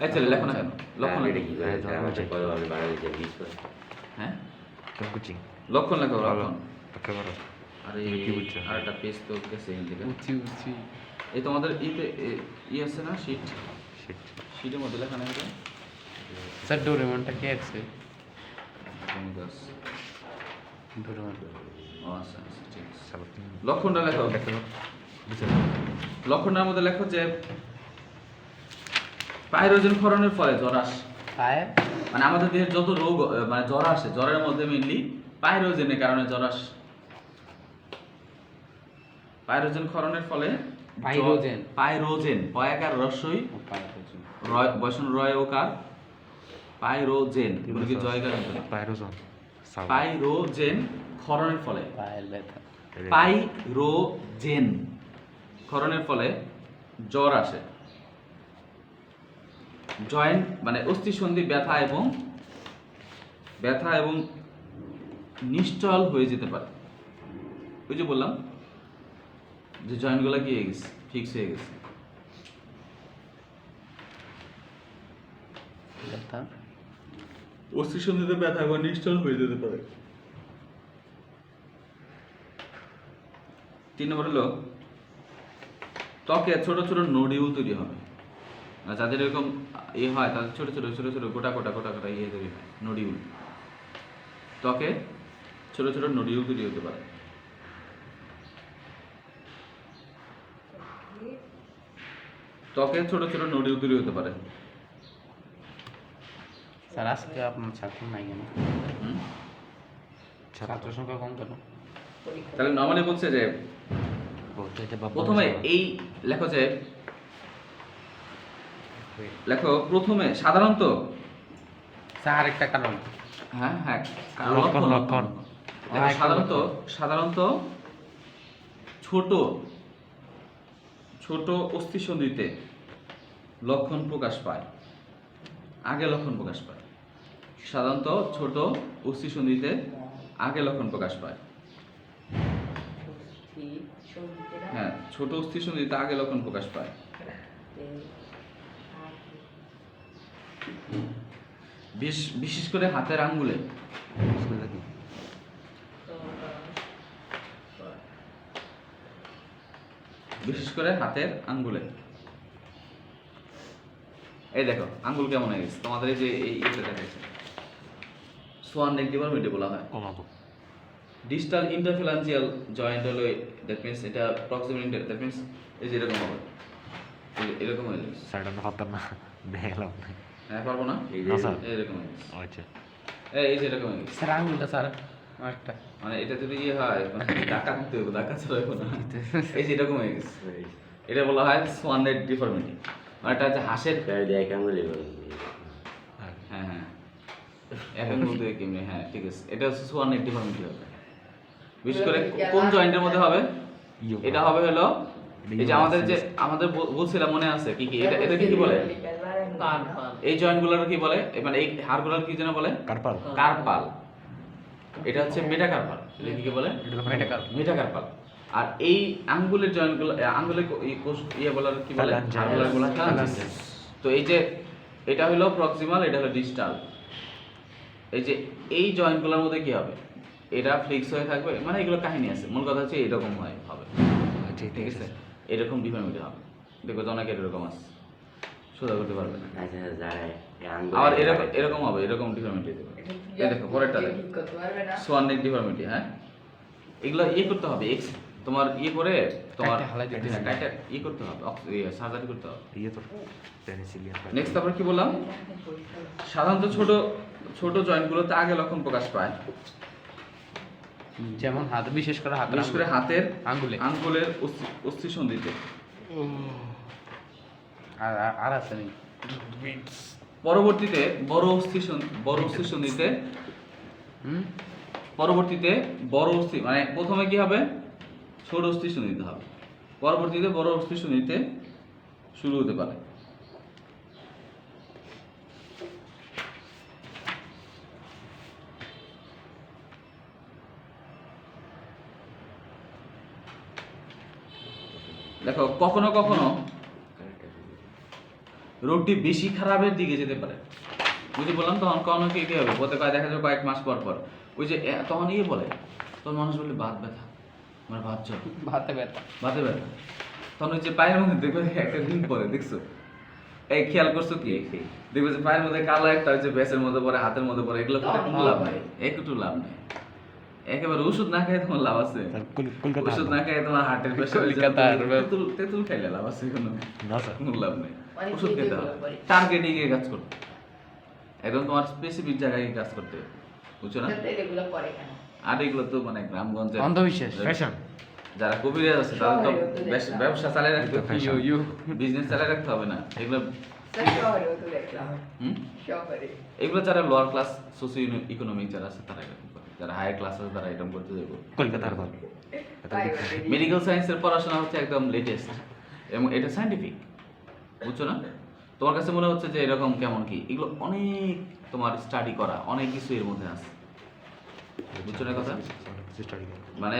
আচ্ছা, লেখো না কেন, লক্ষণ লেখো। হ্যাঁ, লক্ষণ লেখো, লক্ষণ। আরে আর একটা পেজ তো গেছে এদিকে। এই তোমাদের ই আছে না, শিটের মধ্যে লেখা নেই স্যার? ডোরেমনটা কে আছে? ডোরেমন। ও আচ্ছা, ঠিক আছে। লক্ষণটা লেখো। লক্ষণটার মধ্যে লেখো যে পাইরোজেন ক্ষরণের ফলে জ্বর আসে। মানে আমাদের দেহের যত রোগ, মানে জ্বর আসে, জ্বরের মধ্যে মেইনলি পাইরোজেনের কারণে জ্বর আসে। পাইরোজেন ক্ষরণের ফলে পাইরোজেন, পয়াকার রসই, বসন রয় ওকার, পাইরোজেন, কি জয়কার, পাইরোজেন ক্ষরণের ফলে, পাইরোজেন ক্ষরণের ফলে জ্বর আসে। জয়েন্ট মানে অস্থিসন্ধি ব্যথা এবং নিশ্চল হয়ে যেতে পারে। ওই যে বললাম যে জয়েন্টগুলো কি হয়ে গেছে, ফিক্স হয়ে গেছে। অস্থিসন্ধিতে ব্যথা এবং নিশ্চল হয়ে যেতে পারে। 3 নম্বর হলো ত্বকে ছোট ছোট নোডিউল তৈরি হবে। আর যাদের এরকম ইয়ে হয় তাদের ছোট ছোট ছোট ছোট গোটা গোটা গোটা গোটা ইয়ে তৈরি হয়, নডিউল। ত্বকে ছোট ছোট নডিউল তৈরি হতে পারে। ত্বকে ছোট ছোট নডিউল তৈরি হতে পারে। স্যার আজকে আপনার ছাত্র নাই কেন? হুম? ছাত্র সংখ্যা কম কেন? তাহলে নর্মালি বলছে যে প্রথমে এই লেখো যে লেখো প্রথমে সাধারণত স্যার আরেকটা কারণ হ্যাঁ হ্যাঁ লক্ষণ, লক্ষণ। দেখো, সাধারণত ছোট ছোট অস্থিসন্ধিতে লক্ষণ প্রকাশ পায়, আগে লক্ষণ প্রকাশ পায়। সাধারণত ছোট অস্থিসন্ধিতে আগে লক্ষণ প্রকাশ পায়। হ্যাঁ, ছোট অস্থিসন্ধিতে আগে লক্ষণ প্রকাশ পায়। বিশেষ করে হাতের আঙ্গুলে। বিশেষ করে হাতের আঙ্গুলে। এই দেখো আঙ্গুল কেমন হয়ে গেছে তোমাদের, এই যে এইটা দেখাচ্ছে সোয়ান নেক ডিফর্মিটি বলা হয়। ডিস্টাল ইন্টারফ্যালাঞ্জিয়াল জয়েন্ট হলো, দ্যাট মিন্স এটা প্রক্সিমাল ইন্টার, দ্যাট মিন্স এই যে এরকম হবে, এরকম হয়ে যাবে। সাইড না হাত না দেখলাম না। হ্যাঁ, পারবো না, না স্যার। এরকম হয়ে গেছে। আচ্ছা এই যে এরকম হয়ে গেছে। স্যার আঙুলটা স্যার আরেকটা মানে এটা যদি ইয়ে হয় মানে ধাক্কা দিতে হবে, ধাক্কা ছাড়া হবে না। এই যে এরকম হয়ে গেছে, এটা বলা হয় সোয়ান নেক ডিফর্মিটি। মানে এটা হচ্ছে হাঁসের, হ্যাঁ হ্যাঁ এক আঙ্গুল দিয়ে কেমনি, হ্যাঁ ঠিক আছে, এটা হচ্ছে সোয়ান নেক ডিফর্মিটি হবে। বিশেষ করে কোন জয়েন্টের মধ্যে হবে? এটা হবে হলো এই যে আমাদের যে আমাদের বলছিলাম মনে আছে কি কি, এটা কি বলে? এই জয়েন্টগুলোর কি বলে, মানে এই হাড়গুলোর কি যেন বলে? কার্পাল। কার্পাল। এটা হচ্ছে মেটাকার্পাল। এটা কি বলে? মেটাকার্পাল। আর এই আঙ্গুলের জয়েন্টগুলো, আঙ্গুলের ইয়ে বলার কি বলে? হাড়গুলো ফ্যালাঞ্জিস। তো এই যে এটা হলো প্রক্সিমাল, এটা হলো ডিস্টাল। এই যে এই জয়েন্টগুলোর মধ্যে কি হবে? এটা ফিক্স হয়ে থাকবে, মানে এগুলো কাহিনী আছে, মূল কথা হচ্ছে এরকম হয় হবে, ঠিক আছে, এরকম ডিফর্মিটি হবে। দেখো তো অনেকের এরকম আছে, সোজা করতে পারবে না। আবার এরকম এরকম হবে, এরকম ডিফর্মিটি হতে পারে। এই দেখো পরেরটা দেখো, সোয়ান নেক ডিফর্মিটি। হ্যাঁ, এগুলো ইয়ে করতে হবে, এক্স তোমার ইয়ে করে তোমার কাটটা হালাই দিতে হবে। কাটটা ইয়ে করতে হবে, সার্জারি করতে হবে। ইয়ে তো পেনিসিলিয়াম। নেক্সট তারপর কি বললাম? সাধারণত ছোট ছোট জয়েন্টগুলোতে আগে লক্ষণ প্রকাশ পায়, যেমন হাত, বিশেষ করে হাতের বিশেষ করে হাতের আঙ্গুলে। আঙ্গুলের অস্থিসন্ধিতে। আর আর আছে নেই। পরবর্তীতে বড় অস্থিসন্ধিতে পরবর্তীতে বড় অস্থি, মানে প্রথমে কি হবে? ছোট অস্থিসন্ধিতে হবে, পরবর্তীতে বড় অস্থিসন্ধিতে শুরু হতে পারে। দেখো কখনো কখনো রোগটি বেশি খারাপের দিকে যেতে পারে, বুঝতে বললাম। তখন কখনো কি হবে বলতে পারে, দেখা যাবে কয়েক মাস পর পর ওই যে তখন ইয়ে বলে, তখন মানুষ বলে বাত ব্যথা, মানে বাত জ্বর, ভাতে ব্যথা। বাতে ব্যথা। তখন ওই যে পায়ের মধ্যে দেখবে একটা দিন পরে, দেখছো এই খেয়াল করছো কি, দেখবে যে পায়ের মধ্যে কালো একটা হচ্ছে, ব্যাসের মধ্যে পরে, হাতের মধ্যে পরে, এগুলো করে কোনো লাভ নাই, একটু লাভ নাই। একেবারে ওষুধ না খাই তোমার লাভ আছে? কলকাতা ওষুধ না খাই তোমার হার্টের পেশেন্ট, তেঁতুল খাইলে লাভ আছে? না স্যার। কোনো লাভ নেই। ওষুধ খেতে হবে, টার্গেটিং এ কাজ করতে, একদম তোমার স্পেসিফিক জায়গায় কাজ করতে হবে, বুঝছো না? আর এগুলো তো মানে গ্রামগঞ্জে অন্ধবিশ্বাস, ফ্যাশন। যারা কবিরাজ আছে তাদের তো ব্যবসা চালিয়ে রাখতে হবে, বিজনেস চালিয়ে রাখতে হবে না এগুলো। এগুলো যারা লোয়ার ক্লাস সোসিও ইকোনমিক যারা আছে তারা এরকম করে, যারা হায়ার ক্লাস আছে তারা এরকম করতে যাবো। কলকাতার বল। মেডিকেল সায়েন্সের পড়াশোনা হচ্ছে একদম লেটেস্ট এবং এটা সায়েন্টিফিক, বুঝছো না? তোমার কাছে মনে হচ্ছে যে এরকম কেমন কি, এগুলো অনেক তোমার স্টাডি করা, অনেক কিছু এর মধ্যে আছে, বুঝছো না কথা? মানে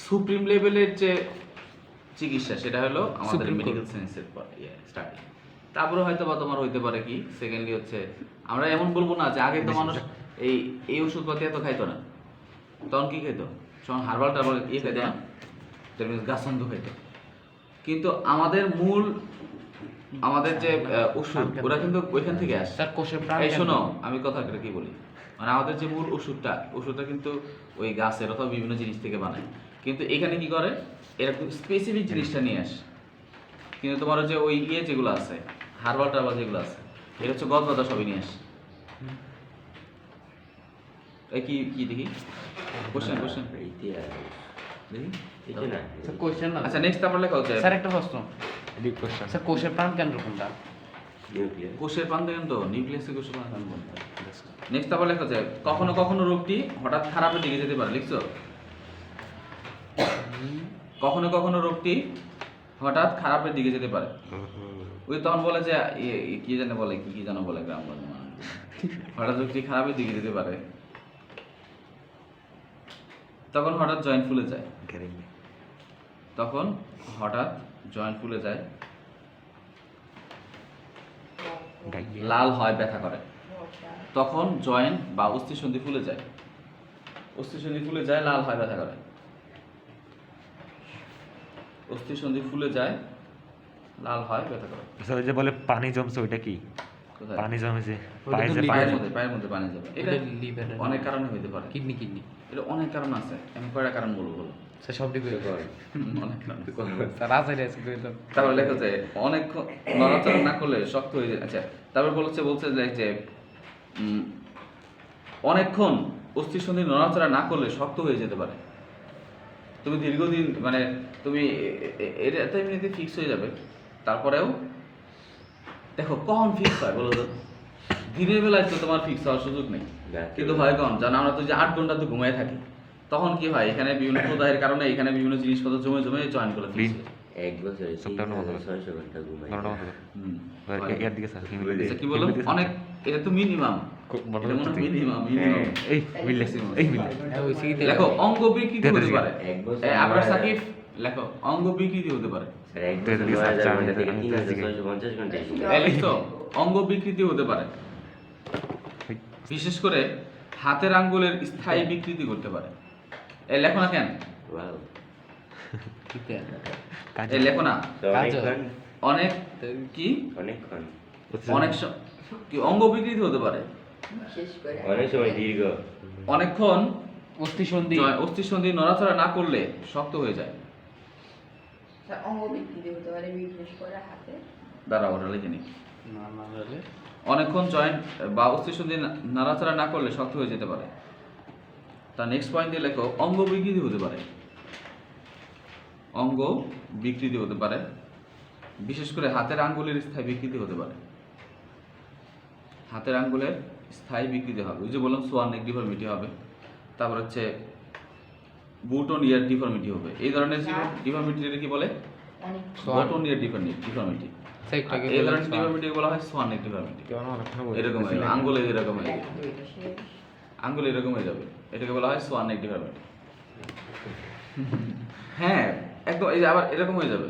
সুপ্রিম লেভেলের যে চিকিৎসা সেটা হলো আমাদের মেডিকেল সায়েন্সের স্টাডি। তারপরে হয়তো বা তোমার হইতে পারে কি, সেকেন্ডলি হচ্ছে আমরা এমন বলবো না যে আগে তো মানুষ এই ওষুধপাতি এত খাইতো না, তখন কি খাইতো? তখন হার্বাল টার্বাল ইয়ে খাইতো না, গাছন্দ খাইতো। কিন্তু আমাদের মূল আমাদের যে ওষুধ ওরা কিন্তু ওইখান থেকে আসে। স্যার কোষের প্রাণ এই শোনো কেন্দ্র। আমি কথাটা কি বলি, মানে আমাদের যে মূল ওষুধটা কিন্তু ওই গাছের অথবা বিভিন্ন জিনিস থেকে বানায়, কিন্তু এখানে কি করে এরকম স্পেসিফিক জিনিসটা নিয়ে আসে। কিন্তু তোমার যে ওই যেগুলো আছে হার্বাল টার্বাল যেগুলো আছে এটা হচ্ছে গদ বাদা সবই নিয়ে আসে। এই কি কি দেখি কোশ্চেন দেখি। স্যার কোশ্চেন না। আচ্ছা নেক্সট তারপর লেখা হচ্ছে স্যার একটা প্রশ্ন, ডিপ কোশ্চেন স্যার কোষের প্রাণ কেন্দ্র কোনটা? কোষের প্রাণ দেখেন তো নিউক্লিয়াসে কোষের প্রাণ কেন্দ্র। নেক্সট তারপর লেখা হচ্ছে কখনো কখনো রোগটি হঠাৎ খারাপের দিকে যেতে পারে, লিখছো? কখনো কখনো রোগটি হঠাৎ খারাপের দিকে যেতে পারে। ওই তখন বলে যে কি জানে বলে কি জানো বলে গ্রাম হঠাৎ রোগটি খারাপের দিকে যেতে পারে, তখন হঠাৎ জয়েন্ট ফুলে যায়। তখন হঠাৎ জয়েন্ট ফুলে যায়, লাল হয়, ব্যথা করে। তখন জয়েন্ট বা অস্থিসন্ধি ফুলে যায়, অস্থিসন্ধি ফুলে যায়, লাল হয়, ব্যথা করে। অস্থিসন্ধি ফুলে যায়, লাল হয়, ব্যথা করে। স্যার ওই যে বলে পানি জমছে ওইটা কি? কোথায়? পানি জমেছে ওটা পায়ে তো যে পায়ের মধ্যে পানি যাবে। এটা এটা লিভারের অনেক কারণে হইতে পারে, কিডনি কিডনি এটা অনেক কারণ আছে। আমি কয়টা কারণ বলবো? স্যার সব দিকে অনেক কারণ। স্যার আছে রে তো তারপর লেখা যায় অনেক নড়াচড়া না করলে শক্ত হয়ে যায়। আচ্ছা তারপর বলছে যে অনেকক্ষণ অস্থিসন্ধি নড়াচড়া না করলে শক্ত হয়ে যেতে পারে। তুমি দীর্ঘদিন মানে তুমি এটা এমনিতে ফিক্স হয়ে যাবে, তারপরেও দেখো কখন ফিক্স হয় বলো তো? দিনের বেলায় তো তোমার ফিক্স হওয়ার সুযোগ নেই, কিন্তু হয় কখন জানো? আমরা তো যে 8 ঘন্টা তো ঘুমায় থাকি, তখন কি হয় এখানে বিভিন্ন প্রদাহের কারণে এখানে বিভিন্ন জিনিসপত্র জমে জমে জয়েন করে ফিক্স হয়ে যায়। এক বছরে সপ্তাহে 600 ঘন্টা ঘুমাই। হুম। এর দিকে স্যার আচ্ছা, কি বলো অনেক, এটা তো মিনিমাম, মিনিমাম এই মিলে এই মিলে হ্যাঁ ওই সিগিতে লেখো অঙ্গ বিকৃতি হতে পারে। এক বছর আবার সাকিব লেখো অঙ্গ বিকৃতি হতে পারে। স্যার এক বছর 9000 ঘন্টা থেকে 3650 ঘন্টা ঘুমাই। এই লিখছো অঙ্গ বিকৃতি হতে পারে, বিশেষ করে হাতের আঙ্গুলের স্থায়ী বিকৃতি করতে পারে। এই লেখো না কেন? ওয়াও। কিতে কাজে এই লেখো না তো অনেকক্ষণ অনেক কি অনেকক্ষণ অনেক কি অঙ্গ বিকৃতি হতে পারে, অনেক সময় দীর্ঘ অনেকক্ষণ অস্থিসন্ধি অস্থিসন্ধি নড়াচড়া না করলে শক্ত হয়ে যায়। অঙ্গ বিকৃতি হতে পারে, বিশেষ করে হাতে। দাঁড়াও ওটা লিখে নি। না না হলে অনেকক্ষণ জয়েন্ট বা অস্থিসন্ধি নাড়াচাড়া না করলে শক্ত হয়ে যেতে পারে। তার নেক্সট পয়েন্ট দিয়ে লেখো অঙ্গ বিকৃতি হতে পারে, অঙ্গ বিকৃতি হতে পারে, বিশেষ করে হাতের আঙ্গুলের স্থায়ী বিকৃতি হতে পারে। হাতের আঙ্গুলের স্থায়ী বিকৃতি হবে, ওই যে বললাম সোয়ান নেক ডিফর্মিটি হবে, তারপর হচ্ছে বুটন ইয়ার ডিফর্মিটি হবে। এই ধরনের ডিফর্মিটি কি বলে? অনেক বুটন ইয়ার ডিফর্মিটি। সেটাকে এই ধরনের ডিফর্মিটি বলা হয় সোয়ান নেক ডিফর্মিটি। এরকম হয়ে যাবে, আঙ্গুলে এরকম হয়ে যাবে, দুইটা শেষ। আঙ্গুল এরকম হয়ে যাবে, এটাকে বলা হয় সোয়ান নেক ডিফর্মিটি। হ্যাঁ একদম, এই যে আবার এরকম হয়ে যাবে,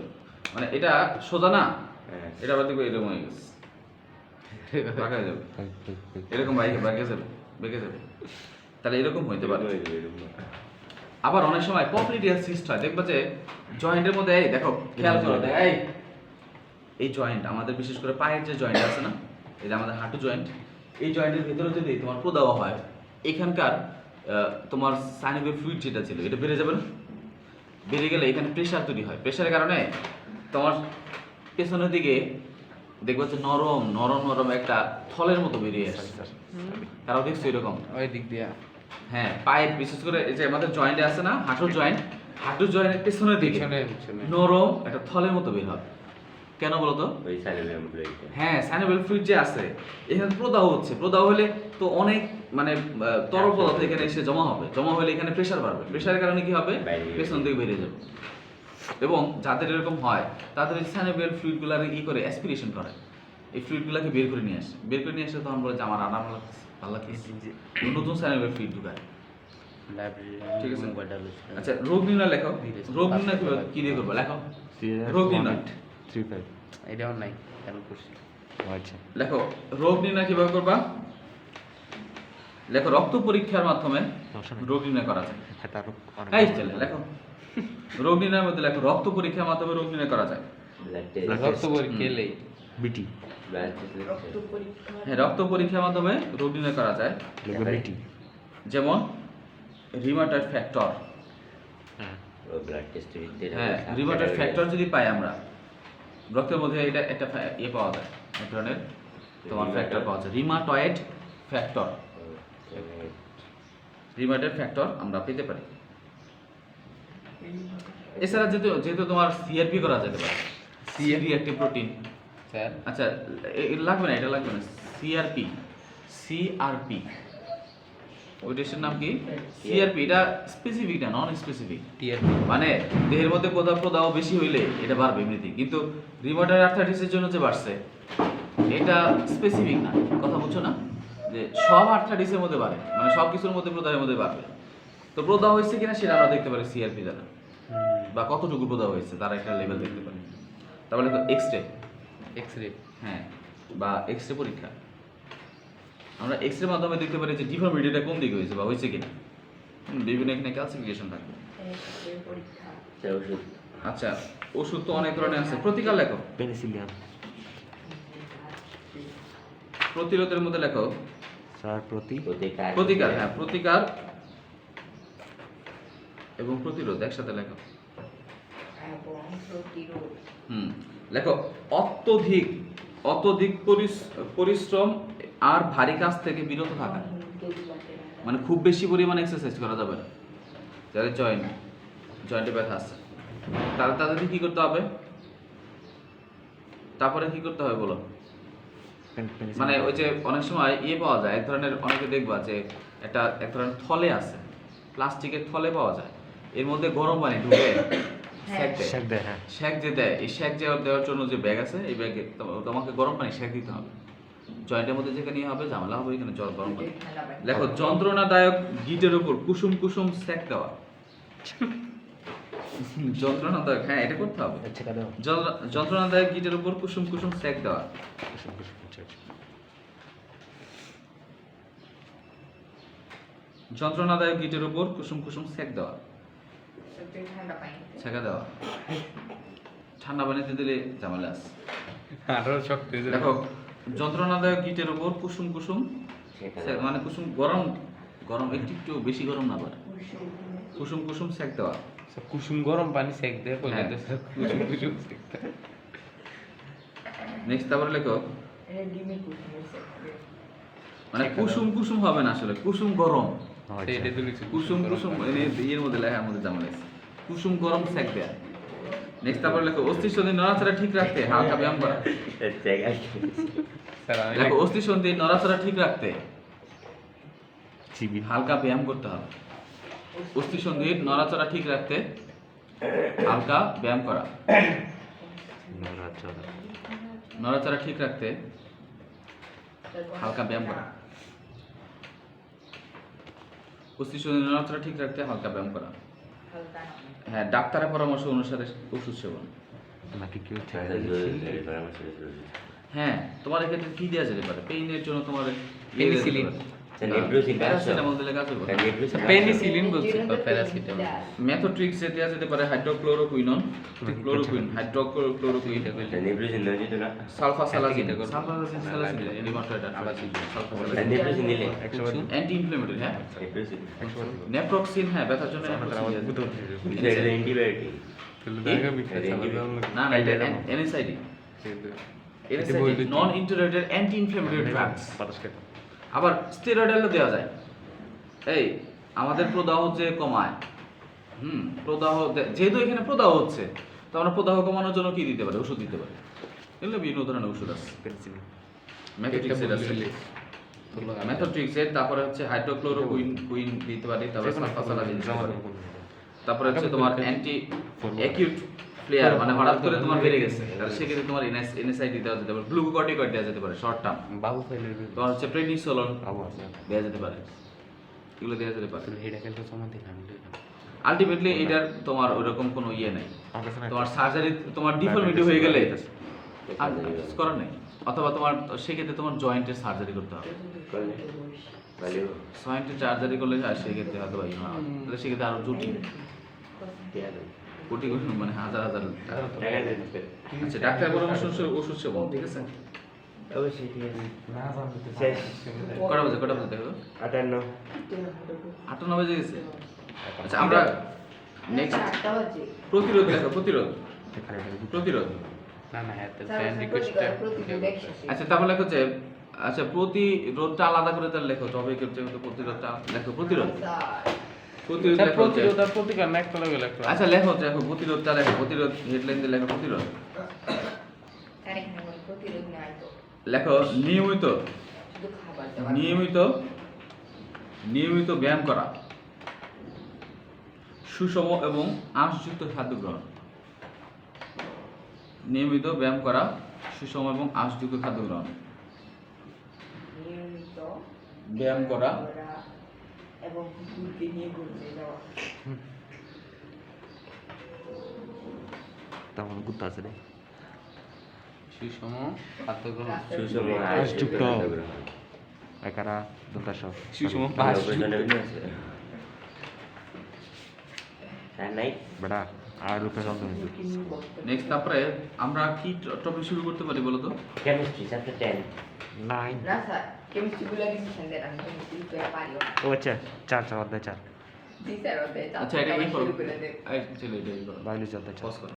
মানে এটা সোজা না, হ্যাঁ এটা আবার দেখো এরকম হয়ে গেছে, বাঁকা হয়ে যাবে, এরকম বেঁকে যাবে, তাহলে এরকম হইতে পারে। আবার অনেক সময় পপলিটিয়াল সিস্ট হয়, দেখবা যে জয়েন্টের মধ্যে এই দেখো খেয়াল করো এই জয়েন্ট আমাদের বিশেষ করে পায়ের যে জয়েন্ট আছে না, এই যে আমাদের হাঁটু জয়েন্ট, এই জয়েন্টের ভিতরে যদি তোমার প্রদাহ হয়, এখানকার তোমার সাইনোভিয়াল ফ্লুইড যেটা ছিল এটা বেড়ে যাবে না, বেড়ে গেলে এখানে প্রেশার তৈরি হয়, প্রেশারের কারণে তোমার পেছনের দিকে দেখবা যে নরম নরম নরম একটা থলের মতো বেরিয়ে আসে। কারো দেখছো এরকম? ওই দিক দিয়া হ্যাঁ পায়ের বিশেষ করে এই যে আমাদের জয়েন্টে আছে না হাঁটুর জয়েন্টের পেছনের দিকে পিছনে নরম একটা থলের মতো বের হবে। কেন বলো তো? ওই সাইনোভিয়াল ফ্লুইড। হ্যাঁ সাইনোভিয়াল ফ্লুইড যে আছে এখানে প্রদাহ হচ্ছে, প্রদাহ হলে তো অনেক মানে তরল পদার্থ এখানে এসে জমা হলে এখানে প্রেশার বাড়বে, প্রেশারের কারণে কি হবে? পেছন দিকে বেরিয়ে যাবে। এবং যাদের এরকম হয় তাদের এই সাইনোভিয়াল ফ্লুইডগুলোর কি করে অ্যাসপিরেশন করে, এই ফ্লুইডগুলোকে বের করে নিয়ে আসে, তখন বলে যে আমার আরাম লাগছে, ভালো লাগছে, নতুন সাইনোভিয়াল ফ্লুইড ঢুকায়। ঠিক আছে। আচ্ছা রোগ নির্ণয় লেখো, রোগ নির্ণয় কি দিয়ে করবো লেখো, রোগ নির্ণয় 35 এটাও নাই কেন করছি আচ্ছা লেখো রোগ নির্ণয় কিভাবে করবা? লেখো রক্ত পরীক্ষার মাধ্যমে রোগ নির্ণয় করা যায়। হ্যাঁ তারও এই চলে লেখো রোগ নির্ণয়ের মধ্যে লেখো রক্ত পরীক্ষার মাধ্যমে রোগ নির্ণয় করা যায়। Blood test. রক্ত পরীক্ষা এলেই বিটি ব্লাড টেস্ট রক্ত পরীক্ষা হ্যাঁ রক্ত পরীক্ষার মাধ্যমে রোগ নির্ণয় করা যায়, লিখবে বিটি যেমন রিমাটয়েড ফ্যাক্টর। হ্যাঁ ব্লাড টেস্ট হ্যাঁ রিমাটয়েড ফ্যাক্টর যদি পাই আমরা, রক্তের মধ্যে এটা একটা ইয়ে পাওয়া যায়, এক ধরনের তোমার ফ্যাক্টর পাওয়া যায়, রিমাটয়েড ফ্যাক্টর। রিমাটয়েড ফ্যাক্টর আমরা পেতে পারি। এছাড়া যেহেতু যেহেতু তোমার সিআরপি করা যেতে পারে, রিঅ্যাক্টিভ প্রোটিন। স্যার আচ্ছা লাগবে না, এটা লাগবে না। সিআরপি, সিআরপি ওই টেস্টের নাম কি? সিআরপি। এটা স্পেসিফিক না, নন স্পেসিফিক, টিআরপি মানে দেহের মধ্যে কোথাও প্রদাহ বেশি হইলে এটা বাড়বে এমনিতেই, কিন্তু রিমোটার আর্থ্রাইটিসের জন্য যে বাড়ছে এটা স্পেসিফিক না, কথা বুঝছো না? যে সব আর্থ্রাইটিসের মধ্যে বাড়ে, মানে সব কিছুর মধ্যে প্রদাহের মধ্যে বাড়বে। তো প্রদাহ হয়েছে কিনা সেটা আমরা দেখতে পারি সিআরপি দ্বারা, বা কতটুকু প্রদাহ হয়েছে তারা একটা লেভেল দেখতে পারি। তারপরে তো এক্সরে, এক্সরে হ্যাঁ, বা এক্সরে পরীক্ষা। আমরা এক্সরে মাধ্যমে দেখতে পারি যে ডিফর্মিটিটা কোন দিকে হয়েছে বা হয়েছে কিনা। বিভিন্ন এখানে ক্লাসিফিকেশন থাকে। এক্সরে পরীক্ষা ওষুধ আচ্ছা ওষুধ তো অনেক ধরনের আছে। প্রতিকার লেখো, পেনিসিলিয়াম প্রতিরোধের মধ্যে লেখো স্যার প্রতিকার। হ্যাঁ প্রতিকার এবং প্রতিরোধ একসাথে লেখো। এবং প্রতিরোধ লেখো অত্যধিক অত্যধিক পরিশ্রম আর ভারী কাজ থেকে বিরত থাকা, মানে খুব বেশি পরিমাণে এক্সারসাইজ করা যাবে না। যাদের জয়েন্টে ব্যথা আছে তাদেরকে কি করতে হবে? তারপরে কি করতে হবে বলো? মানে ওই যে অনেক সময় ইয়ে পাওয়া যায়, এক ধরনের, অনেকে দেখবা যে এক ধরনের থলে আছে, প্লাস্টিকের থলে পাওয়া যায়, এর মধ্যে গরম পানি ঢুকে শেক দেয়। হ্যাঁ শেক যে দেয়, এই শেক যে দেওয়ার জন্য যে ব্যাগ আছে, এই ব্যাগে তোমাকে গরম পানি শেক দিতে হবে। জয়েন্টের মধ্যে যেখানে হবে ঝামেলা হবে, এখানে গরম পানি। দেখো যন্ত্রণাদায়ক গিটের উপর কুসুম কুসুম সেক দেওয়া। যন্ত্রণাদায়ক, হ্যাঁ এটা করতে হবে। ছেকা দাও যন্ত্রণাদায়ক গিটের উপর কুসুম কুসুম সেক দেওয়া। যন্ত্রণাদায়ক গিটের উপর কুসুম কুসুম সেক দেওয়া, ঠান্ডা পানি ছেঁকা দেওয়া। ঠান্ডা পানিতে দিলে ঝামেলা আছে। আরো শক্ত হয়ে যাবে। দেখো যন্ত্রণাদায়ক গিটের উপর কুসুম কুসুম মানে কুসুম গরম গরম, একটু বেশি গরম না, আবার কুসুম কুসুম সেক দেওয়া। স্যার, কুসুম গরম পানি সেক দেয় বলে হ্যাঁ। স্যার কুসুম কুসুম সেক দেয়। নেক্সট তারপরে লেখো, এটা ডিমে কুসুমের সেক্টরে মানে ছেঁকা কুসুম কুসুম হবে না, আসলে কুসুম গরম। তো এটা তো লিখছি, কুসুম গরম কুসুম পানি। ইয়ের মধ্যে লেখার মধ্যে ঝামেলা আছে। কুসুম গরম সেক দেয়া। নেক্সট তারপরে লেখো অস্থিসন্ধি নড়াচড়া ঠিক রাখতে হালকা ব্যায়াম করা। স্যার আমি দেখো অস্থিসন্ধি নড়াচড়া ঠিক রাখতে চিবি হালকা ব্যায়াম করতে হবে। অস্থিসন্ধির নড়াচড়া ঠিক রাখতে হালকা ব্যায়াম করা। নড়াচড়া ঠিক রাখতে হালকা ব্যায়াম করা। অস্থিসন্ধির নড়াচড়া ঠিক রাখতে হালকা ব্যায়াম করা। হালকা হ্যাঁ ডাক্তারের পরামর্শ অনুসারে ওষুধ সেবন। নাকি কেউ হ্যাঁ তোমার এক্ষেত্রে কি দেওয়া যেতে পারে? পেইনের জন্য তোমার পেনিসিলিন। প্যারাসিটামল দিলে কাজ হবে। পেনিসিলিন বলছি তো, প্যারাসিটামল। মেথোট্রিক্সে দেওয়া যেতে পারে hydroxychloroquine, hydroxychloroquine, sulfasalazine, sulfasalazine rheumatoid arthritis, sulfasalazine anti inflammatory. হ্যাঁ নেপ্রক্সিন, হ্যাঁ ব্যথার জন্য না না এটা NSAID, NSAID non steroidal anti inflammatory drugs. আবার স্টেরয়েডালও দেওয়া যায়। এই আমাদের প্রদাহ যে কমায়, প্রদাহ যেহেতু এখানে প্রদাহ হচ্ছে, তো আমরা প্রদাহ কমানোর জন্য কি দিতে পারি? ওষুধ দিতে পারি। এগুলো বিভিন্ন ধরনের ওষুধ আছে। মেথোট্রিক্সের আছে, মেথোট্রিক্সের, তারপরে হচ্ছে হাইড্রোক্লোরোকুইন দিতে পারি, তারপরে সালফাসালাজিন দিতে পারি। তারপরে হচ্ছে তোমার অ্যান্টি অ্যাকিউট ফ্লেয়ার, মানে হঠাৎ করে তোমার বেড়ে গেছে, তাহলে সেক্ষেত্রে তোমার এনএসআইডি দেওয়া যেতে পারে, গ্লুকোকর্টিকয়েড দেওয়া যেতে পারে শর্ট টার্ম। বাবু ফাইলের তোমার হচ্ছে প্রেডনিসোলন দেওয়া যেতে পারে, এগুলো দেওয়া যেতে পারে। হেডা খেলতে সমান দিলাম। আলটিমেটলি এটার তোমার ওইরকম কোনো ইয়ে নেই। তোমার সার্জারি, তোমার ডিফর্মিটি হয়ে গেলে আর করার নেই, অথবা তোমার সেক্ষেত্রে তোমার জয়েন্টের সার্জারি করতে হবে। জয়েন্টের সার্জারি করলে আর সেক্ষেত্রে হয়তো তাহলে সেক্ষেত্রে আরো জটিল। কোটি কোটি মানে হাজার হাজার টাকা। টাকা দিতে আচ্ছা ডাক্তার পরামর্শ অনুসারে ওষুধ সেবন, ঠিক আছে? অবশ্যই ঠিক আছে না জানতে শেষ কটা বাজে দেখো? 58 58 বাজে গেছে। আচ্ছা আমরা নেক্সট 8টা বাজে প্রতিরোধ লেখো, প্রতিরোধ খালি প্রতিরোধ। না না হ্যাঁ স্যার ফ্রেন্ড রিকোয়েস্টটা প্রতিদিন একসাথে আচ্ছা তারপর লেখো যে আচ্ছা প্রতিরোধটা আলাদা করে তাহলে লেখো, টপিকের যেহেতু প্রতিরোধটা লেখো, প্রতিরোধ প্রতিরোধ স্যার লেখো যে- প্রতিরোধ আর প্রতিকার না একটা লাগে লেখো। আচ্ছা লেখো প্রতিরোধটা লেখো, প্রতিরোধ হেডলাইন দিয়ে লেখো প্রতিরোধ। স্যার এখানে কোনো প্রতিরোধ নাই তো লেখো নিয়মিত শুধু খাবার দাবার নিয়মিত ব্যায়াম করা, সুষম এবং আঁশযুক্ত খাদ্য গ্রহণ। নিয়মিত ব্যায়াম করা, সুষম এবং আঁশযুক্ত খাদ্য গ্রহণ। নিয়মিত ব্যায়াম করা এবং কুকুরকে নিয়ে ঘুরতে যাওয়া তেমন গুত্তা আছে রে সুষম খাদ্য গ্রহণ, সুষম আঁশযুক্ত। একারা দন্তাস সুষম হ্যাঁ নাই বেটা আর রূপে চন্দ্র কুকুরকে নিয়ে বসতে নেক্সট তারপরে আমরা কি টপিক শুরু করতে পারি বলো তো? কেমিস্ট্রি চ্যাপ্টার 10 নাইন না স্যার কেমিস্ট্রি গুলো ডিসিশন দেন আমি কেমিস্ট্রি তো পারিও না ও আচ্ছা 4 অধ্যায় 4 জি স্যার ওতে আচ্ছা এটা কি করো? শুরু করে দেন এই ছেলে এটা কি করো? বায়োলজি অধ্যায় 4 পজ করো।